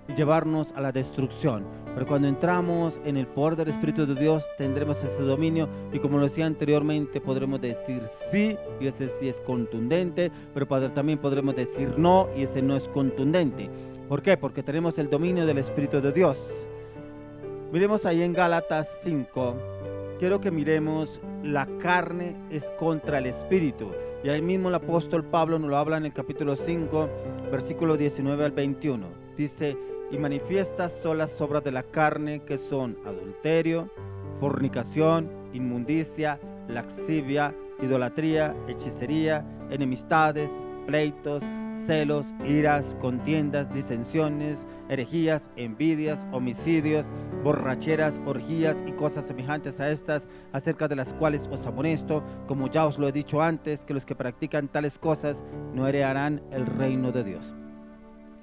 y llevarnos a la destrucción. Pero cuando entramos en el poder del Espíritu de Dios, tendremos ese dominio, y como lo decía anteriormente, podremos decir sí, y ese sí es contundente, pero también podremos decir no, y ese no es contundente. ¿Por qué? Porque tenemos el dominio del Espíritu de Dios. Miremos ahí en Gálatas 5, quiero que miremos: la carne es contra el Espíritu. Y ahí mismo el apóstol Pablo nos lo habla en el capítulo 5, versículo 19 al 21. Dice: y manifiestas son las obras de la carne, que son adulterio, fornicación, inmundicia, lascivia, idolatría, hechicería, enemistades, pleitos, celos, iras, contiendas, disensiones, herejías, envidias, homicidios, borracheras, orgías y cosas semejantes a estas, acerca de las cuales os amonesto, como ya os lo he dicho antes, que los que practican tales cosas no heredarán el reino de Dios.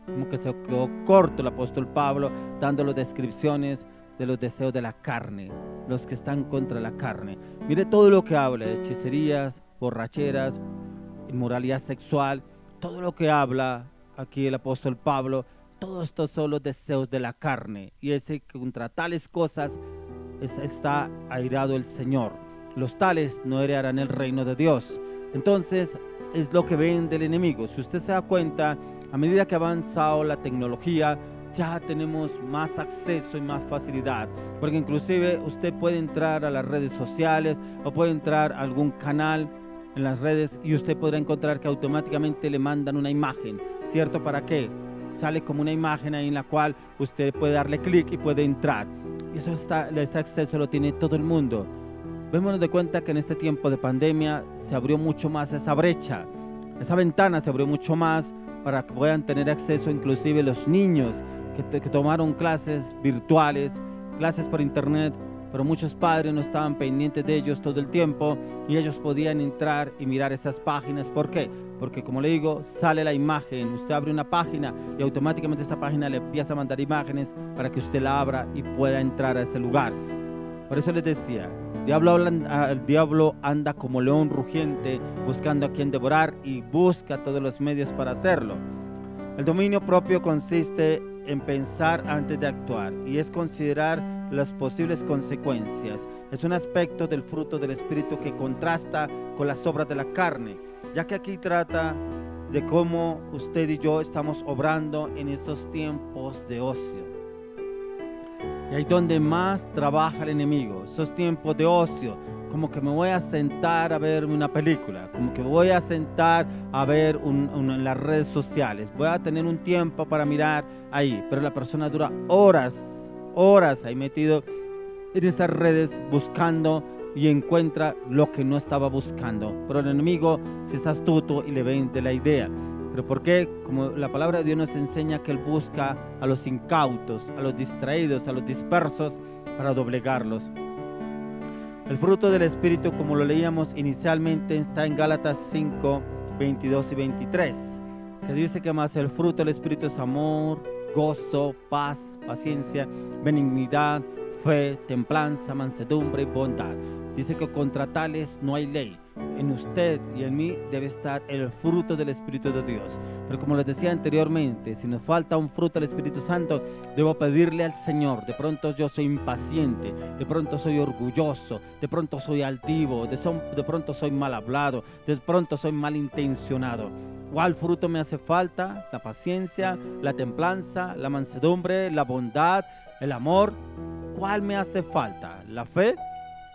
Como que se quedó corto el apóstol Pablo dando las descripciones de los deseos de la carne, los que están contra la carne. Mire todo lo que habla: hechicerías, borracheras, inmoralidad sexual, todo lo que habla aquí el apóstol Pablo. Todos estos son los deseos de la carne, y ese contra tales cosas está airado el Señor. Los tales no heredarán el reino de Dios. Entonces es lo que ven del enemigo. Si usted se da cuenta, a medida que ha avanzado la tecnología, ya tenemos más acceso y más facilidad, porque inclusive usted puede entrar a las redes sociales o puede entrar a algún canal en las redes y usted podrá encontrar que automáticamente le mandan una imagen, ¿cierto? ¿Para qué? Sale como una imagen ahí en la cual usted puede darle clic y puede entrar. Y ese acceso lo tiene todo el mundo. Vémonos de cuenta que en este tiempo de pandemia se abrió mucho más esa brecha, esa ventana se abrió mucho más para que puedan tener acceso inclusive los niños que tomaron clases virtuales, clases por internet, pero muchos padres no estaban pendientes de ellos todo el tiempo y ellos podían entrar y mirar esas páginas. ¿Por qué? Porque, como le digo, sale la imagen, usted abre una página y automáticamente esa página le empieza a mandar imágenes para que usted la abra y pueda entrar a ese lugar. Por eso les decía, el diablo anda como león rugiente buscando a quien devorar, y busca todos los medios para hacerlo. El dominio propio consiste en pensar antes de actuar, y es considerar las posibles consecuencias. Es un aspecto del fruto del Espíritu que contrasta con las obras de la carne, ya que aquí trata de cómo usted y yo estamos obrando en esos tiempos de ocio. Y ahí donde más trabaja el enemigo, esos tiempos de ocio, como que me voy a sentar a ver una película, como que voy a sentar a ver en las redes sociales, voy a tener un tiempo para mirar ahí, pero la persona dura horas ahí metido en esas redes buscando y encuentra lo que no estaba buscando. Pero el enemigo se es astuto y le vende la idea. ¿Pero por qué? Como la palabra de Dios nos enseña que Él busca a los incautos, a los distraídos, a los dispersos, para doblegarlos. El fruto del Espíritu, como lo leíamos inicialmente, está en Gálatas 5, 22 y 23, que dice que más el fruto del Espíritu es amor, gozo, paz, paciencia, benignidad, fe, templanza, mansedumbre y bondad. Dice que contra tales no hay ley. En usted y en mí debe estar el fruto del Espíritu de Dios. Pero como les decía anteriormente, si nos falta un fruto del Espíritu Santo, debo pedirle al Señor. De pronto yo soy impaciente, de pronto soy orgulloso, de pronto soy altivo, de pronto soy mal hablado, de pronto soy malintencionado. ¿Cuál fruto me hace falta? La paciencia, la templanza, la mansedumbre, la bondad, el amor. ¿Cuál me hace falta? ¿La fe?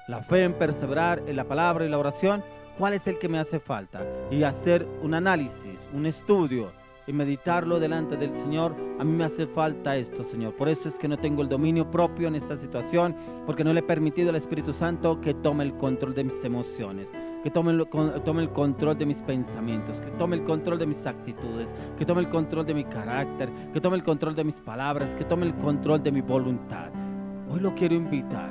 La fe en perseverar en la palabra y la oración. ¿Cuál es el que me hace falta? Y hacer un análisis, un estudio y meditarlo delante del Señor. A mí me hace falta esto, Señor. Por eso es que no tengo el dominio propio en esta situación, porque no le he permitido al Espíritu Santo que tome el control de mis emociones, que tome el control de mis pensamientos, que tome el control de mis actitudes, que tome el control de mi carácter, que tome el control de mis palabras, que tome el control de mi voluntad. Hoy lo quiero invitar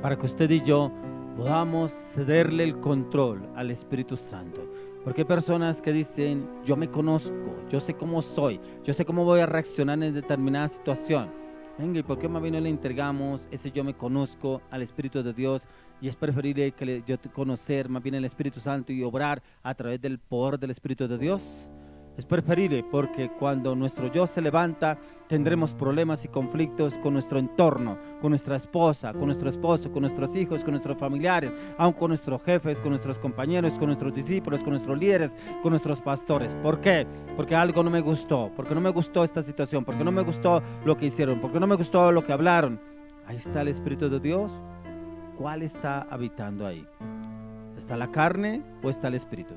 para que usted y yo podamos cederle el control al Espíritu Santo. Porque hay personas que dicen, yo me conozco, yo sé cómo soy, yo sé cómo voy a reaccionar en determinada situación. Venga, ¿y por qué más bien no le entregamos ese yo me conozco al Espíritu de Dios? Y es preferible que yo conocer más bien el Espíritu Santo y obrar a través del poder del Espíritu de Dios. Es preferible porque cuando nuestro yo se levanta, tendremos problemas y conflictos con nuestro entorno, con nuestra esposa, con nuestro esposo, con nuestros hijos, con nuestros familiares, aun con nuestros jefes, con nuestros compañeros, con nuestros discípulos, con nuestros líderes, con nuestros pastores. ¿Por qué? Porque algo no me gustó, porque no me gustó esta situación, porque no me gustó lo que hicieron, porque no me gustó lo que hablaron. Ahí está el Espíritu de Dios. ¿Cuál está habitando ahí? ¿Está la carne o está el Espíritu?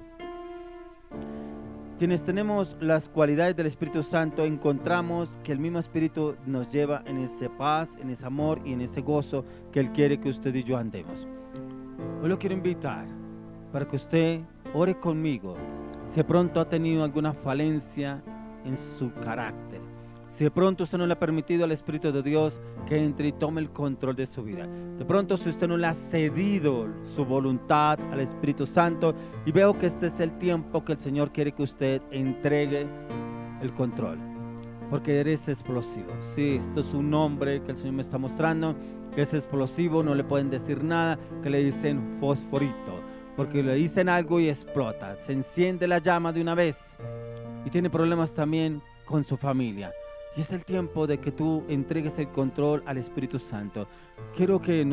Quienes tenemos las cualidades del Espíritu Santo encontramos que el mismo Espíritu nos lleva en esa paz, en ese amor y en ese gozo que Él quiere que usted y yo andemos. Hoy lo quiero invitar para que usted ore conmigo. Si de pronto ha tenido alguna falencia en su carácter, si de pronto usted no le ha permitido al Espíritu de Dios que entre y tome el control de su vida, de pronto si usted no le ha cedido su voluntad al Espíritu Santo, y veo que este es el tiempo que el Señor quiere que usted entregue el control, porque eres explosivo. Sí, esto es un hombre que el Señor me está mostrando, que es explosivo, no le pueden decir nada, que le dicen fosforito, porque le dicen algo y explota, se enciende la llama de una vez, y tiene problemas también con su familia. Y es el tiempo de que tú entregues el control al Espíritu Santo. Quiero que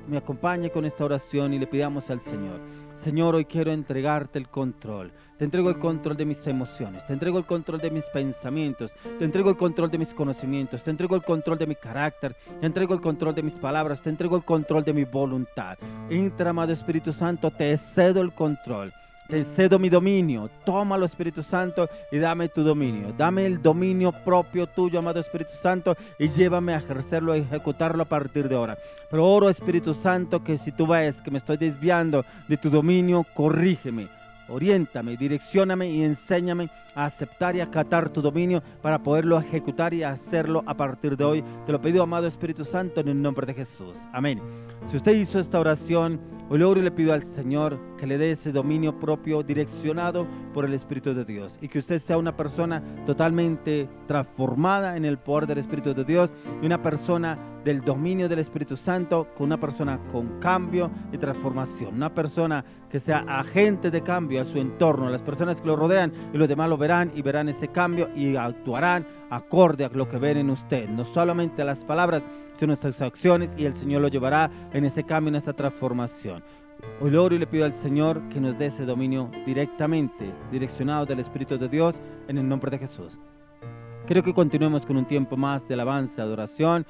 me acompañe con esta oración y le pidamos al Señor. Señor, hoy quiero entregarte el control. Te entrego el control de mis emociones, te entrego el control de mis pensamientos, te entrego el control de mis conocimientos, te entrego el control de mi carácter, te entrego el control de mis palabras, te entrego el control de mi voluntad. Entra, amado Espíritu Santo, te cedo el control. Te cedo mi dominio. Tómalo, Espíritu Santo, y dame tu dominio. Dame el dominio propio tuyo, amado Espíritu Santo, y llévame a ejercerlo, a ejecutarlo a partir de ahora. Pero oro, Espíritu Santo, que si tú ves que me estoy desviando de tu dominio, corrígeme, oriéntame, direccióname y enséñame a aceptar y acatar tu dominio para poderlo ejecutar y hacerlo a partir de hoy. Te lo pido, amado Espíritu Santo, en el nombre de Jesús. Amén. Si usted hizo esta oración, hoy le pido al Señor que le dé ese dominio propio direccionado por el Espíritu de Dios, y que usted sea una persona totalmente transformada en el poder del Espíritu de Dios, y una persona del dominio del Espíritu Santo, con una persona con cambio y transformación, una persona que sea agente de cambio a su entorno, a las personas que lo rodean, y los demás lo verán y verán ese cambio y actuarán acorde a lo que ven en usted, no solamente a las palabras, sino a sus acciones, y el Señor lo llevará en ese cambio, en esta transformación. Hoy le oro y le pido al Señor que nos dé ese dominio directamente direccionado del Espíritu de Dios, en el nombre de Jesús. Quiero que continuemos con un tiempo más de alabanza, adoración,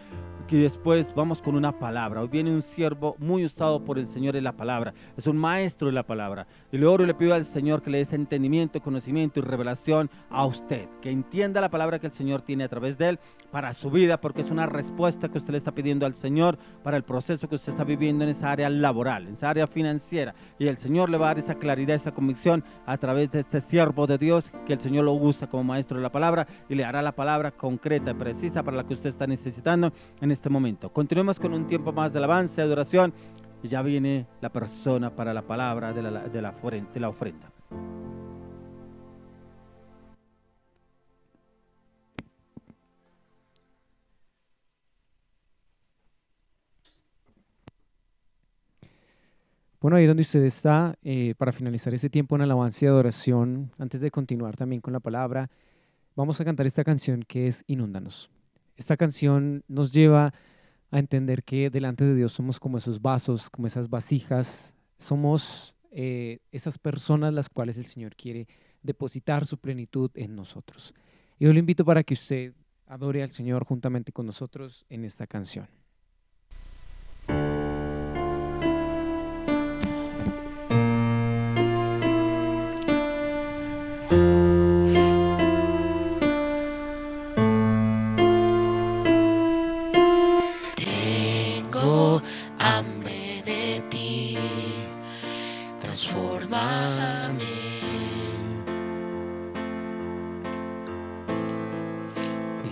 que después vamos con una palabra. Hoy viene un siervo muy usado por el Señor en la palabra, es un maestro de la palabra, y le oro y le pido al Señor que le dé ese entendimiento, conocimiento y revelación a usted, que entienda la palabra que el Señor tiene a través de él para su vida, porque es una respuesta que usted le está pidiendo al Señor para el proceso que usted está viviendo en esa área laboral, en esa área financiera, y el Señor le va a dar esa claridad, esa convicción a través de este siervo de Dios, que el Señor lo usa como maestro de la palabra, y le hará la palabra concreta y precisa para la que usted está necesitando en este momento. Continuemos con un tiempo más de alabanza y adoración, y ya viene la persona para la palabra de la ofrenda. Bueno, ahí donde usted está, para finalizar este tiempo en alabanza y adoración, antes de continuar también con la palabra, vamos a cantar esta canción que es Inúndanos. Esta canción nos lleva a entender que delante de Dios somos como esos vasos, como esas vasijas, somos esas personas las cuales el Señor quiere depositar su plenitud en nosotros. Y yo lo invito para que usted adore al Señor juntamente con nosotros en esta canción.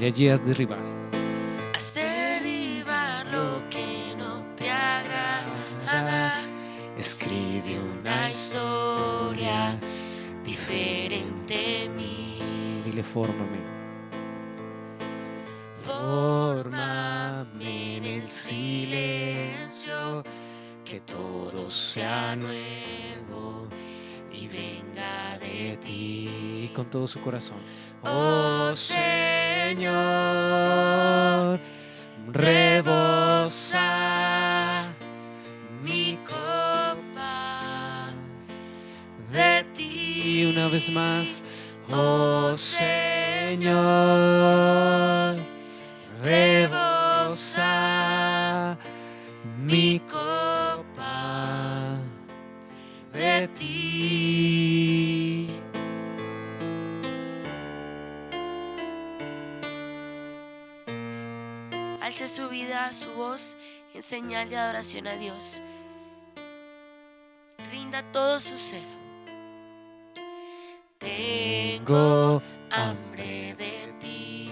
Dile allí, haz derribar. Haz derribar lo que no te agrada. Escribe una historia diferente en mí. Dile, fórmame. Fórmame en el silencio, que todo sea nuevo y venga de ti. Y con todo su corazón. Oh Señor, rebosa mi copa de ti. Y una vez más. Oh Señor, rebosa mi copa de ti. Alce su vida, su voz en señal de adoración a Dios. Rinda todo su ser. Tengo hambre de ti,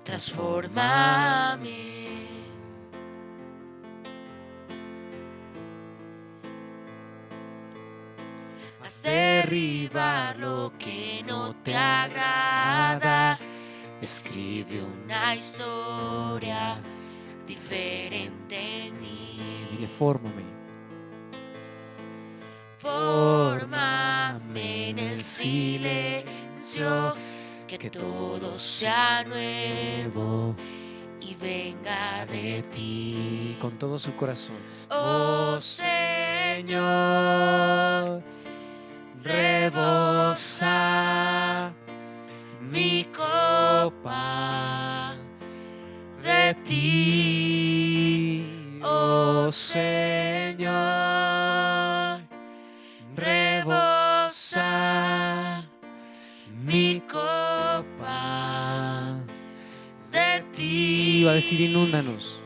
transfórmame. Haz derribar lo que no te agrada. Escribe una historia diferente en mí. Dile, fórmame. Fórmame en el silencio, que todo sea nuevo y venga de ti. Con todo su corazón. Oh Señor, rebosa mi copa de ti. Oh Señor, rebosa mi copa de ti. Y va a decir, inúndanos.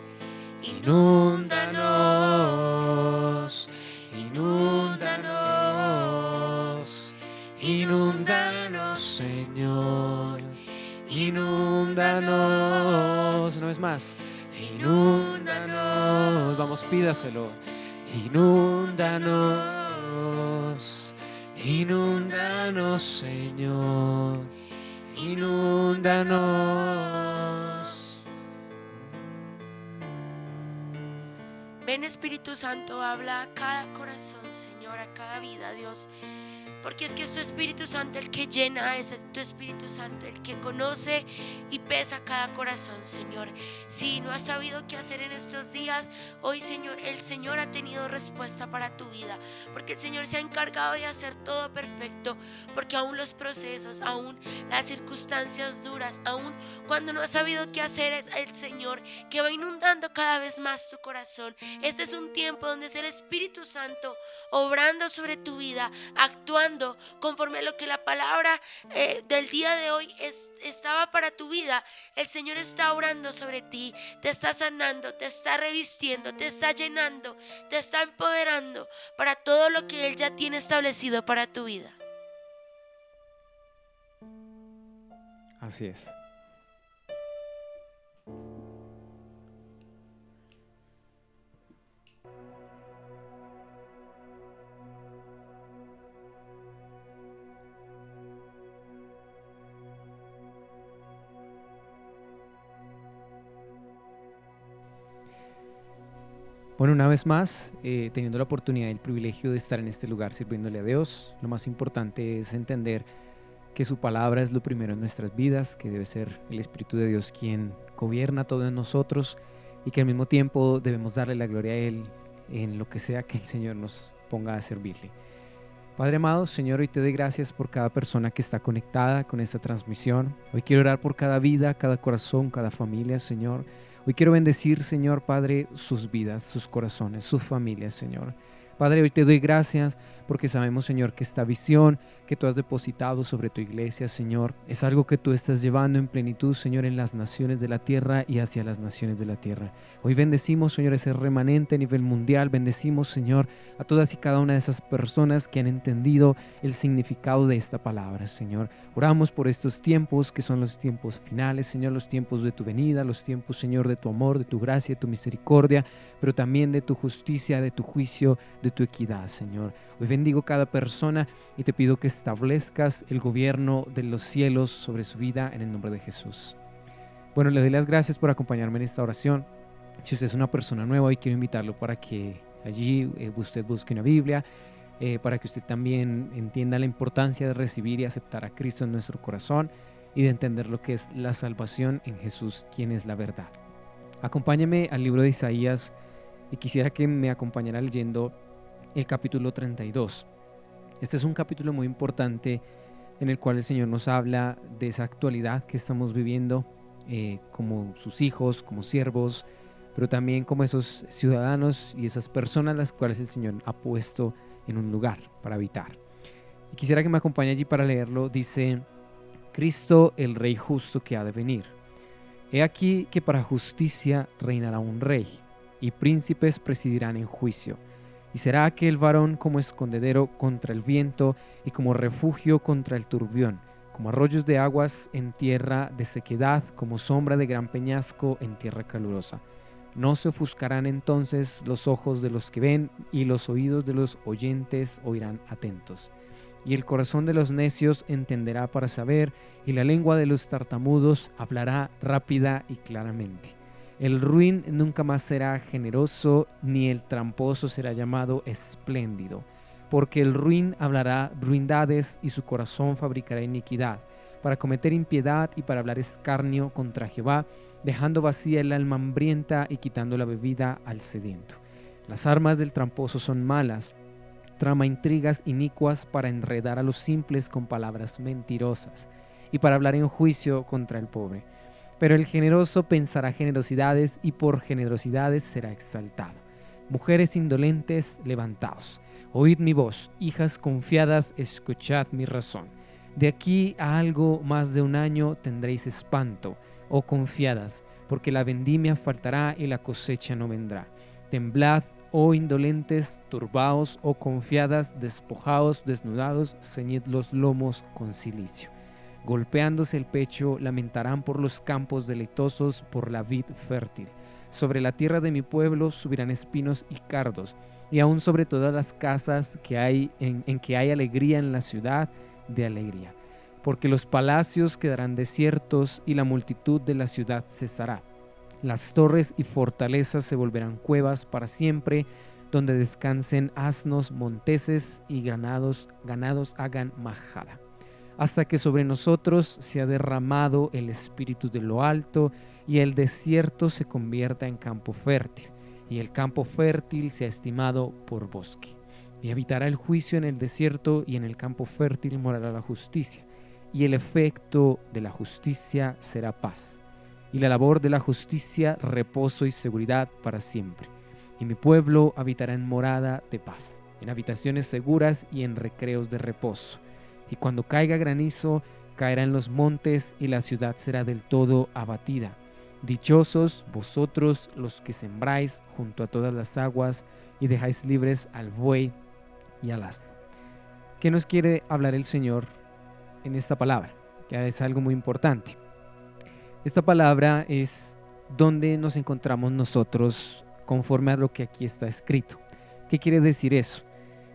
Inúndanos, inúndanos, inúndanos, Señor. Inúndanos. Una vez más. Inúndanos. Vamos, pídaselo. Inúndanos, inúndanos, Señor. Inúndanos. Ven, Espíritu Santo, habla a cada corazón, Señor, a cada vida, Dios. Porque es que es tu Espíritu Santo el que llena, es tu Espíritu Santo el que conoce y pesa cada corazón, Señor. Si no has sabido qué hacer en estos días, hoy, Señor, el Señor ha tenido respuesta para tu vida. Porque el Señor se ha encargado de hacer todo perfecto. Porque aún los procesos, aún las circunstancias duras, aún cuando no has sabido qué hacer, es el Señor que va inundando cada vez más tu corazón. Este es un tiempo donde es el Espíritu Santo obrando sobre tu vida, actuando conforme a lo que la palabra del día de hoy estaba para tu vida. El Señor está orando sobre ti, te está sanando, te está revistiendo, te está llenando, te está empoderando para todo lo que Él ya tiene establecido para tu vida. Así es. Bueno, una vez más, teniendo la oportunidad y el privilegio de estar en este lugar sirviéndole a Dios, lo más importante es entender que su palabra es lo primero en nuestras vidas, que debe ser el Espíritu de Dios quien gobierna todo en nosotros y que al mismo tiempo debemos darle la gloria a Él en lo que sea que el Señor nos ponga a servirle. Padre amado, Señor, hoy te doy gracias por cada persona que está conectada con esta transmisión. Hoy quiero orar por cada vida, cada corazón, cada familia, Señor. Hoy quiero bendecir, Señor, Padre, sus vidas, sus corazones, sus familias, Señor. Padre, hoy te doy gracias porque sabemos, Señor, que esta visión que tú has depositado sobre tu iglesia, Señor, es algo que tú estás llevando en plenitud, Señor, en las naciones de la tierra y hacia las naciones de la tierra. Hoy bendecimos, Señor, ese remanente a nivel mundial. Bendecimos, Señor, a todas y cada una de esas personas que han entendido el significado de esta palabra, Señor. Oramos por estos tiempos que son los tiempos finales, Señor, los tiempos de tu venida, los tiempos, Señor, de tu amor, de tu gracia, de tu misericordia, pero también de tu justicia, de tu juicio, de tu equidad, Señor. Hoy bendigo cada persona y te pido que establezcas el gobierno de los cielos sobre su vida en el nombre de Jesús. Bueno, le doy las gracias por acompañarme en esta oración. Si usted es una persona nueva, hoy quiero invitarlo para que allí usted busque una Biblia, para que usted también entienda la importancia de recibir y aceptar a Cristo en nuestro corazón y de entender lo que es la salvación en Jesús, quien es la verdad. Acompáñeme al libro de Isaías y quisiera que me acompañara leyendo el capítulo 32. Este es un capítulo muy importante en el cual el Señor nos habla de esa actualidad que estamos viviendo como sus hijos, como siervos, pero también como esos ciudadanos y esas personas las cuales el Señor ha puesto en un lugar para habitar. Y quisiera que me acompañe allí para leerlo. Dice: Cristo, el Rey justo que ha de venir. He aquí que para justicia reinará un rey, y príncipes presidirán en juicio. Y será aquel varón como escondedero contra el viento, y como refugio contra el turbión, como arroyos de aguas en tierra de sequedad, como sombra de gran peñasco en tierra calurosa. No se ofuscarán entonces los ojos de los que ven, y los oídos de los oyentes oirán atentos. Y el corazón de los necios entenderá para saber, y la lengua de los tartamudos hablará rápida y claramente. El ruin nunca más será generoso, ni el tramposo será llamado espléndido, porque el ruin hablará ruindades, y su corazón fabricará iniquidad, para cometer impiedad y para hablar escarnio contra Jehová, dejando vacía el alma hambrienta y quitando la bebida al sediento. Las armas del tramposo son malas, trama intrigas inicuas para enredar a los simples con palabras mentirosas y para hablar en juicio contra el pobre. Pero el generoso pensará generosidades, y por generosidades será exaltado. Mujeres indolentes, levantaos, oíd mi voz, hijas confiadas, escuchad mi razón. De aquí a algo más de un año tendréis espanto, oh confiadas, porque la vendimia faltará y la cosecha no vendrá. Temblad, oh indolentes, turbaos, oh confiadas, despojaos, desnudados, ceñid los lomos con cilicio. Golpeándose el pecho, lamentarán por los campos deleitosos, por la vid fértil. Sobre la tierra de mi pueblo subirán espinos y cardos, y aún sobre todas las casas que hay en que hay alegría en la ciudad de alegría. Porque los palacios quedarán desiertos y la multitud de la ciudad cesará. Las torres y fortalezas se volverán cuevas para siempre, donde descansen asnos, monteses y ganados hagan majada. Hasta que sobre nosotros se ha derramado el espíritu de lo alto, y el desierto se convierta en campo fértil, y el campo fértil sea estimado por bosque. Y habitará el juicio en el desierto, y en el campo fértil morará la justicia. Y el efecto de la justicia será paz, y la labor de la justicia reposo y seguridad para siempre. Y mi pueblo habitará en morada de paz, en habitaciones seguras y en recreos de reposo. Y cuando caiga granizo, caerá en los montes, y la ciudad será del todo abatida. Dichosos vosotros los que sembráis junto a todas las aguas, y dejáis libres al buey y al asno. ¿Qué nos quiere hablar el Señor en esta palabra? Que es algo muy importante. Esta palabra es donde nos encontramos nosotros conforme a lo que aquí está escrito. ¿Qué quiere decir eso?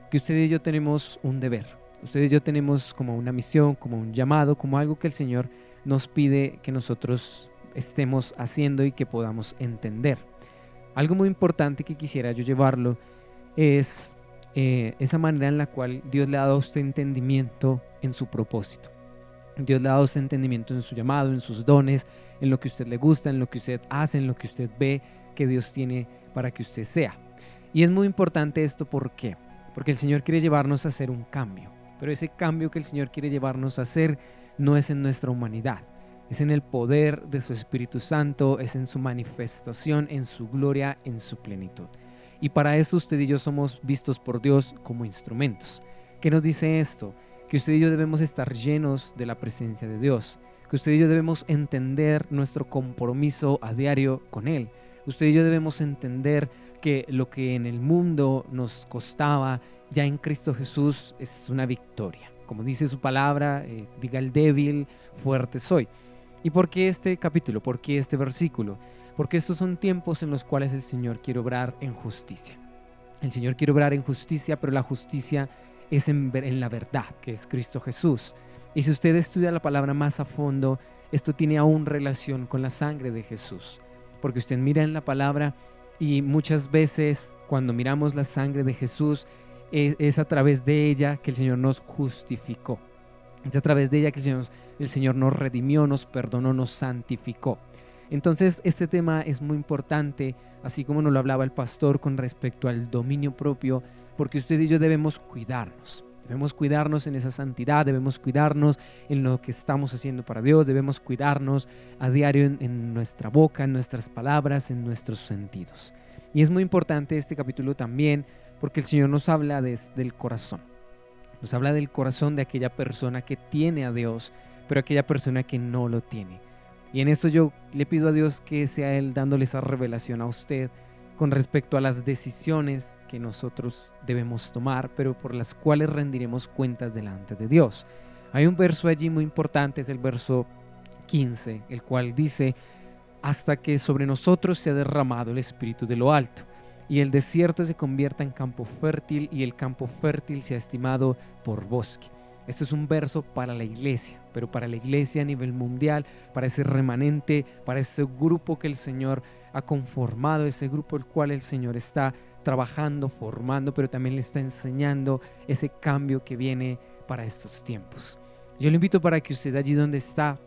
Que usted y yo tenemos un deber. Usted y yo tenemos como una misión, como un llamado, como algo que el Señor nos pide que nosotros estemos haciendo y que podamos entender. Algo muy importante que quisiera yo llevarlo es esa manera en la cual Dios le ha dado a usted entendimiento en su propósito. Dios le ha dado a usted entendimiento en su llamado, en sus dones, en lo que a usted le gusta, en lo que usted hace, en lo que usted ve que Dios tiene para que usted sea. Y es muy importante esto, ¿por qué? Porque el Señor quiere llevarnos a hacer un cambio, pero ese cambio que el Señor quiere llevarnos a hacer no es en nuestra humanidad, es en el poder de su Espíritu Santo, es en su manifestación, en su gloria, en su plenitud. Y para eso usted y yo somos vistos por Dios como instrumentos. ¿Qué nos dice esto? Que usted y yo debemos estar llenos de la presencia de Dios, que usted y yo debemos entender nuestro compromiso a diario con Él. Usted y yo debemos entender que lo que en el mundo nos costaba, ya en Cristo Jesús es una victoria. como dice su palabra, diga el débil, fuerte soy. ¿Y por qué este capítulo? ¿Por qué este versículo? Porque estos son tiempos en los cuales el Señor quiere obrar en justicia. El Señor quiere obrar en justicia, pero la justicia es en la verdad, que es Cristo Jesús. Y si usted estudia la palabra más a fondo, esto tiene aún relación con la sangre de Jesús. Porque usted mira en la palabra y muchas veces cuando miramos la sangre de Jesús, es a través de ella que el Señor nos justificó. Es a través de ella que el Señor nos redimió, nos perdonó, nos santificó. Entonces este tema es muy importante, así como nos lo hablaba el pastor con respecto al dominio propio, porque usted y yo debemos cuidarnos. Debemos cuidarnos en esa santidad, debemos cuidarnos en lo que estamos haciendo para Dios, debemos cuidarnos a diario en nuestra boca, en nuestras palabras, en nuestros sentidos. Y es muy importante este capítulo también porque el Señor nos habla del corazón. Nos habla del corazón de aquella persona que tiene a Dios, pero aquella persona que no lo tiene. Y en esto yo le pido a Dios que sea Él dándole esa revelación a usted con respecto a las decisiones que nosotros debemos tomar, pero por las cuales rendiremos cuentas delante de Dios. Hay un verso allí muy importante, es el verso 15, el cual dice: hasta que sobre nosotros se ha derramado el Espíritu de lo alto, y el desierto se convierta en campo fértil, y el campo fértil sea estimado por bosque. Esto es un verso para la iglesia, pero para la iglesia a nivel mundial, para ese remanente, para ese grupo que el Señor ha conformado, ese grupo el cual el Señor está trabajando, formando, pero también le está enseñando ese cambio que viene para estos tiempos. Yo le invito para que usted allí donde está,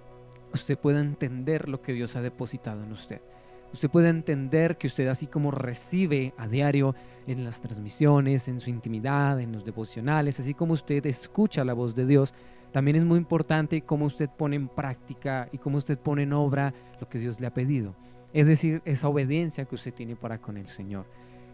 usted pueda entender lo que Dios ha depositado en usted. Usted puede entender que usted, así como recibe a diario en las transmisiones, en su intimidad, en los devocionales, así como usted escucha la voz de Dios, también es muy importante cómo usted pone en práctica y cómo usted pone en obra lo que Dios le ha pedido. Es decir, esa obediencia que usted tiene para con el Señor,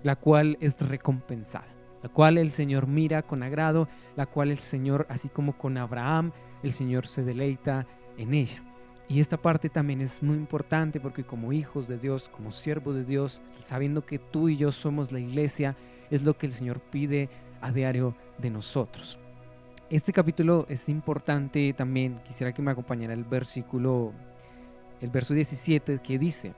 la cual es recompensada, la cual el Señor mira con agrado, la cual el Señor, así como con Abraham, el Señor se deleita en ella. Y esta parte también es muy importante porque como hijos de Dios, como siervos de Dios, sabiendo que tú y yo somos la iglesia, es lo que el Señor pide a diario de nosotros. Este capítulo es importante también. Quisiera que me acompañara el verso 17, que dice: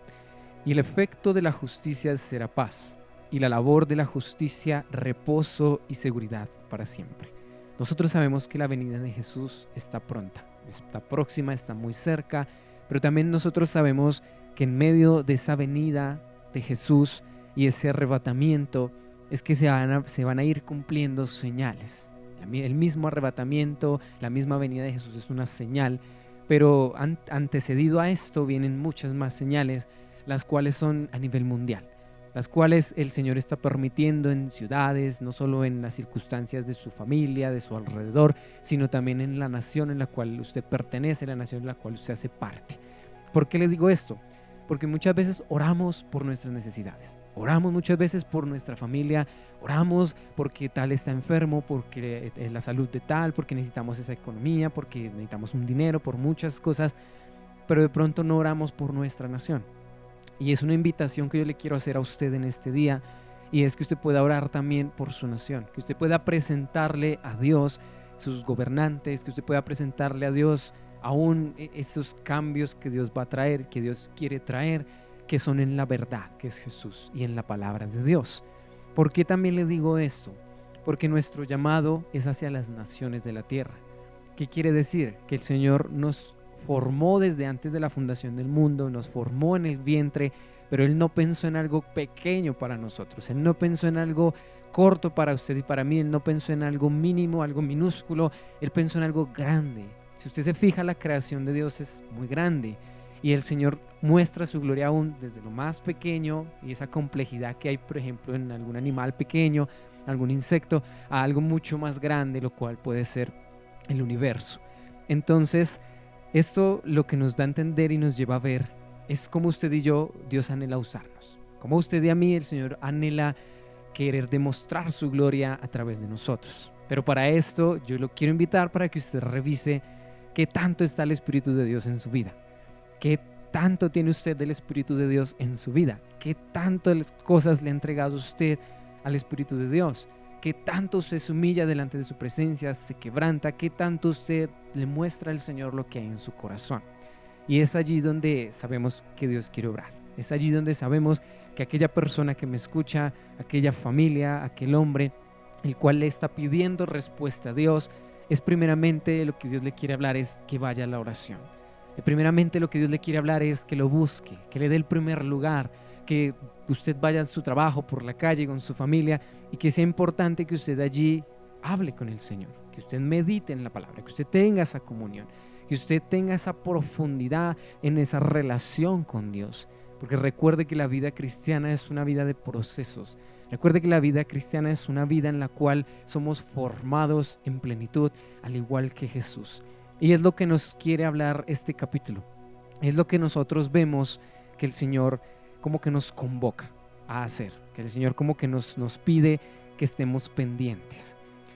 y el efecto de la justicia será paz, y la labor de la justicia reposo y seguridad para siempre. Nosotros sabemos que la venida de Jesús está pronta, está próxima, está muy cerca, pero también nosotros sabemos que en medio de esa venida de Jesús y ese arrebatamiento es que se van a ir cumpliendo señales. El mismo arrebatamiento, la misma venida de Jesús es una señal, pero antecedido a esto vienen muchas más señales, las cuales son a nivel mundial, las cuales el Señor está permitiendo en ciudades, no solo en las circunstancias de su familia, de su alrededor, sino también en la nación en la cual usted pertenece, la nación en la cual usted hace parte. ¿Por qué le digo esto? Porque muchas veces oramos por nuestras necesidades, oramos muchas veces por nuestra familia, oramos porque tal está enfermo, porque la salud de tal, porque necesitamos esa economía, porque necesitamos un dinero, por muchas cosas, pero de pronto no oramos por nuestra nación. Y es una invitación que yo le quiero hacer a usted en este día, y es que usted pueda orar también por su nación, que usted pueda presentarle a Dios sus gobernantes, que usted pueda presentarle a Dios aún esos cambios que Dios va a traer, que Dios quiere traer, que son en la verdad, que es Jesús, y en la palabra de Dios. ¿Por qué también le digo esto? Porque nuestro llamado es hacia las naciones de la tierra. ¿Qué quiere decir? Que el Señor nos formó desde antes de la fundación del mundo, nos formó en el vientre, pero Él no pensó en algo pequeño para nosotros, Él no pensó en algo corto para usted y para mí, Él no pensó en algo mínimo, algo minúsculo, Él pensó en algo grande. Si usted se fija, la creación de Dios es muy grande y el Señor muestra su gloria aún desde lo más pequeño y esa complejidad que hay, por ejemplo, en algún animal pequeño, algún insecto, a algo mucho más grande, lo cual puede ser el universo. Entonces, esto lo que nos da a entender y nos lleva a ver es cómo usted y yo, Dios anhela usarnos. Como usted y a mí, el Señor anhela querer demostrar su gloria a través de nosotros. Pero para esto yo lo quiero invitar para que usted revise qué tanto está el Espíritu de Dios en su vida. Qué tanto tiene usted del Espíritu de Dios en su vida. Qué tantas cosas le ha entregado usted al Espíritu de Dios. qué tanto usted se humilla delante de su presencia, se quebranta, qué tanto usted le muestra al Señor lo que hay en su corazón. Y es allí donde sabemos que Dios quiere obrar. Es allí donde sabemos que aquella persona que me escucha, aquella familia, aquel hombre, el cual le está pidiendo respuesta a Dios, es primeramente lo que Dios le quiere hablar es que vaya a la oración. Primeramente lo que Dios le quiere hablar es que lo busque, que le dé el primer lugar, que usted vaya a su trabajo, por la calle, con su familia, y que sea importante que usted allí hable con el Señor, que usted medite en la palabra, que usted tenga esa comunión, que usted tenga esa profundidad en esa relación con Dios. Porque recuerde que la vida cristiana es una vida de procesos. Recuerde que la vida cristiana es una vida en la cual somos formados en plenitud, al igual que Jesús. Y es lo que nos quiere hablar este capítulo. Es lo que nosotros vemos que el Señor como que nos convoca a hacer. Que el Señor como que nos pide que estemos pendientes.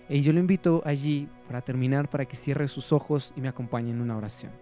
Y yo le invito allí, para terminar, para que cierre sus ojos y me acompañe en una oración.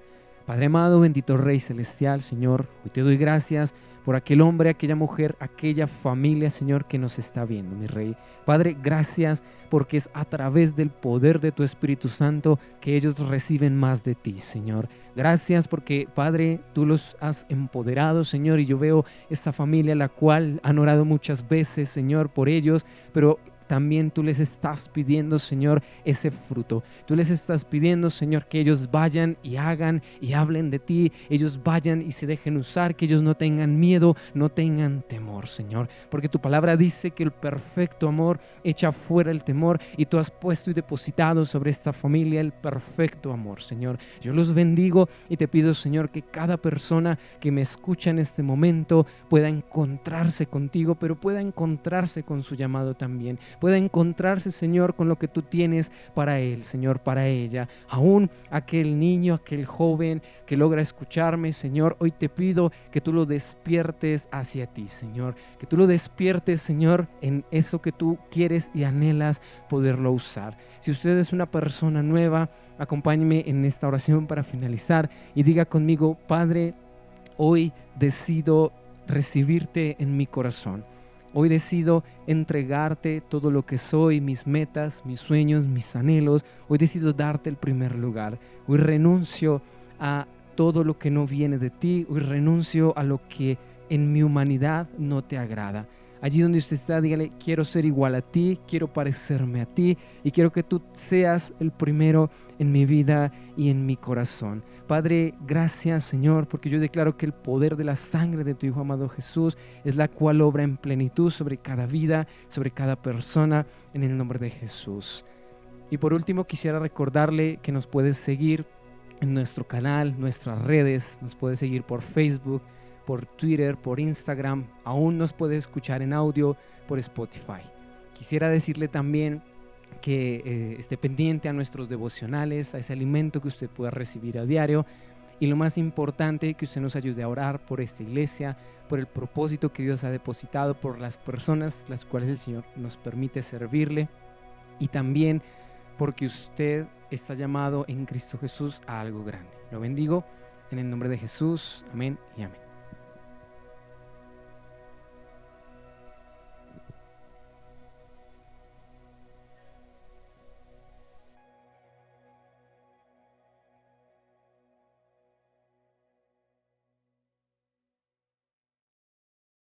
Padre amado, bendito Rey Celestial, Señor, hoy te doy gracias por aquel hombre, aquella mujer, aquella familia, Señor, que nos está viendo, mi Rey. Padre, gracias porque es a través del poder de tu Espíritu Santo que ellos reciben más de ti, Señor. Gracias porque, Padre, tú los has empoderado, Señor, y yo veo esta familia la cual han orado muchas veces, Señor, por ellos, pero también tú les estás pidiendo, Señor, ese fruto. Tú les estás pidiendo, Señor, que ellos vayan y hagan y hablen de ti. Ellos vayan y se dejen usar, que ellos no tengan miedo, no tengan temor, Señor. Porque tu palabra dice que el perfecto amor echa fuera el temor y tú has puesto y depositado sobre esta familia el perfecto amor, Señor. Yo los bendigo y te pido, Señor, que cada persona que me escucha en este momento pueda encontrarse contigo, pero pueda encontrarse con su llamado también. Pueda encontrarse, Señor, con lo que tú tienes para él, Señor, para ella. Aún aquel niño, aquel joven que logra escucharme, Señor, hoy te pido que tú lo despiertes hacia ti, Señor. Que tú lo despiertes, Señor, en eso que tú quieres y anhelas poderlo usar. Si usted es una persona nueva, acompáñeme en esta oración para finalizar y diga conmigo: Padre, hoy decido recibirte en mi corazón. Hoy decido entregarte todo lo que soy, mis metas, mis sueños, mis anhelos. Hoy decido darte el primer lugar. Hoy renuncio a todo lo que no viene de ti. Hoy renuncio a lo que en mi humanidad no te agrada. Allí donde usted está, dígale: quiero ser igual a ti, quiero parecerme a ti y quiero que tú seas el primero en mi vida y en mi corazón. Padre, gracias, Señor, porque yo declaro que el poder de la sangre de tu Hijo amado Jesús es la cual obra en plenitud sobre cada vida, sobre cada persona, en el nombre de Jesús. Y por último, quisiera recordarle que nos puedes seguir en nuestro canal, nuestras redes. Nos puedes seguir por Facebook, por Twitter, por Instagram. Aún nos puede escuchar en audio por Spotify. Quisiera decirle también que esté pendiente a nuestros devocionales, a ese alimento que usted pueda recibir a diario. Y lo más importante, que usted nos ayude a orar por esta iglesia, por el propósito que Dios ha depositado, por las personas las cuales el Señor nos permite servirle. Y también porque usted está llamado en Cristo Jesús a algo grande. Lo bendigo en el nombre de Jesús. Amén y amén.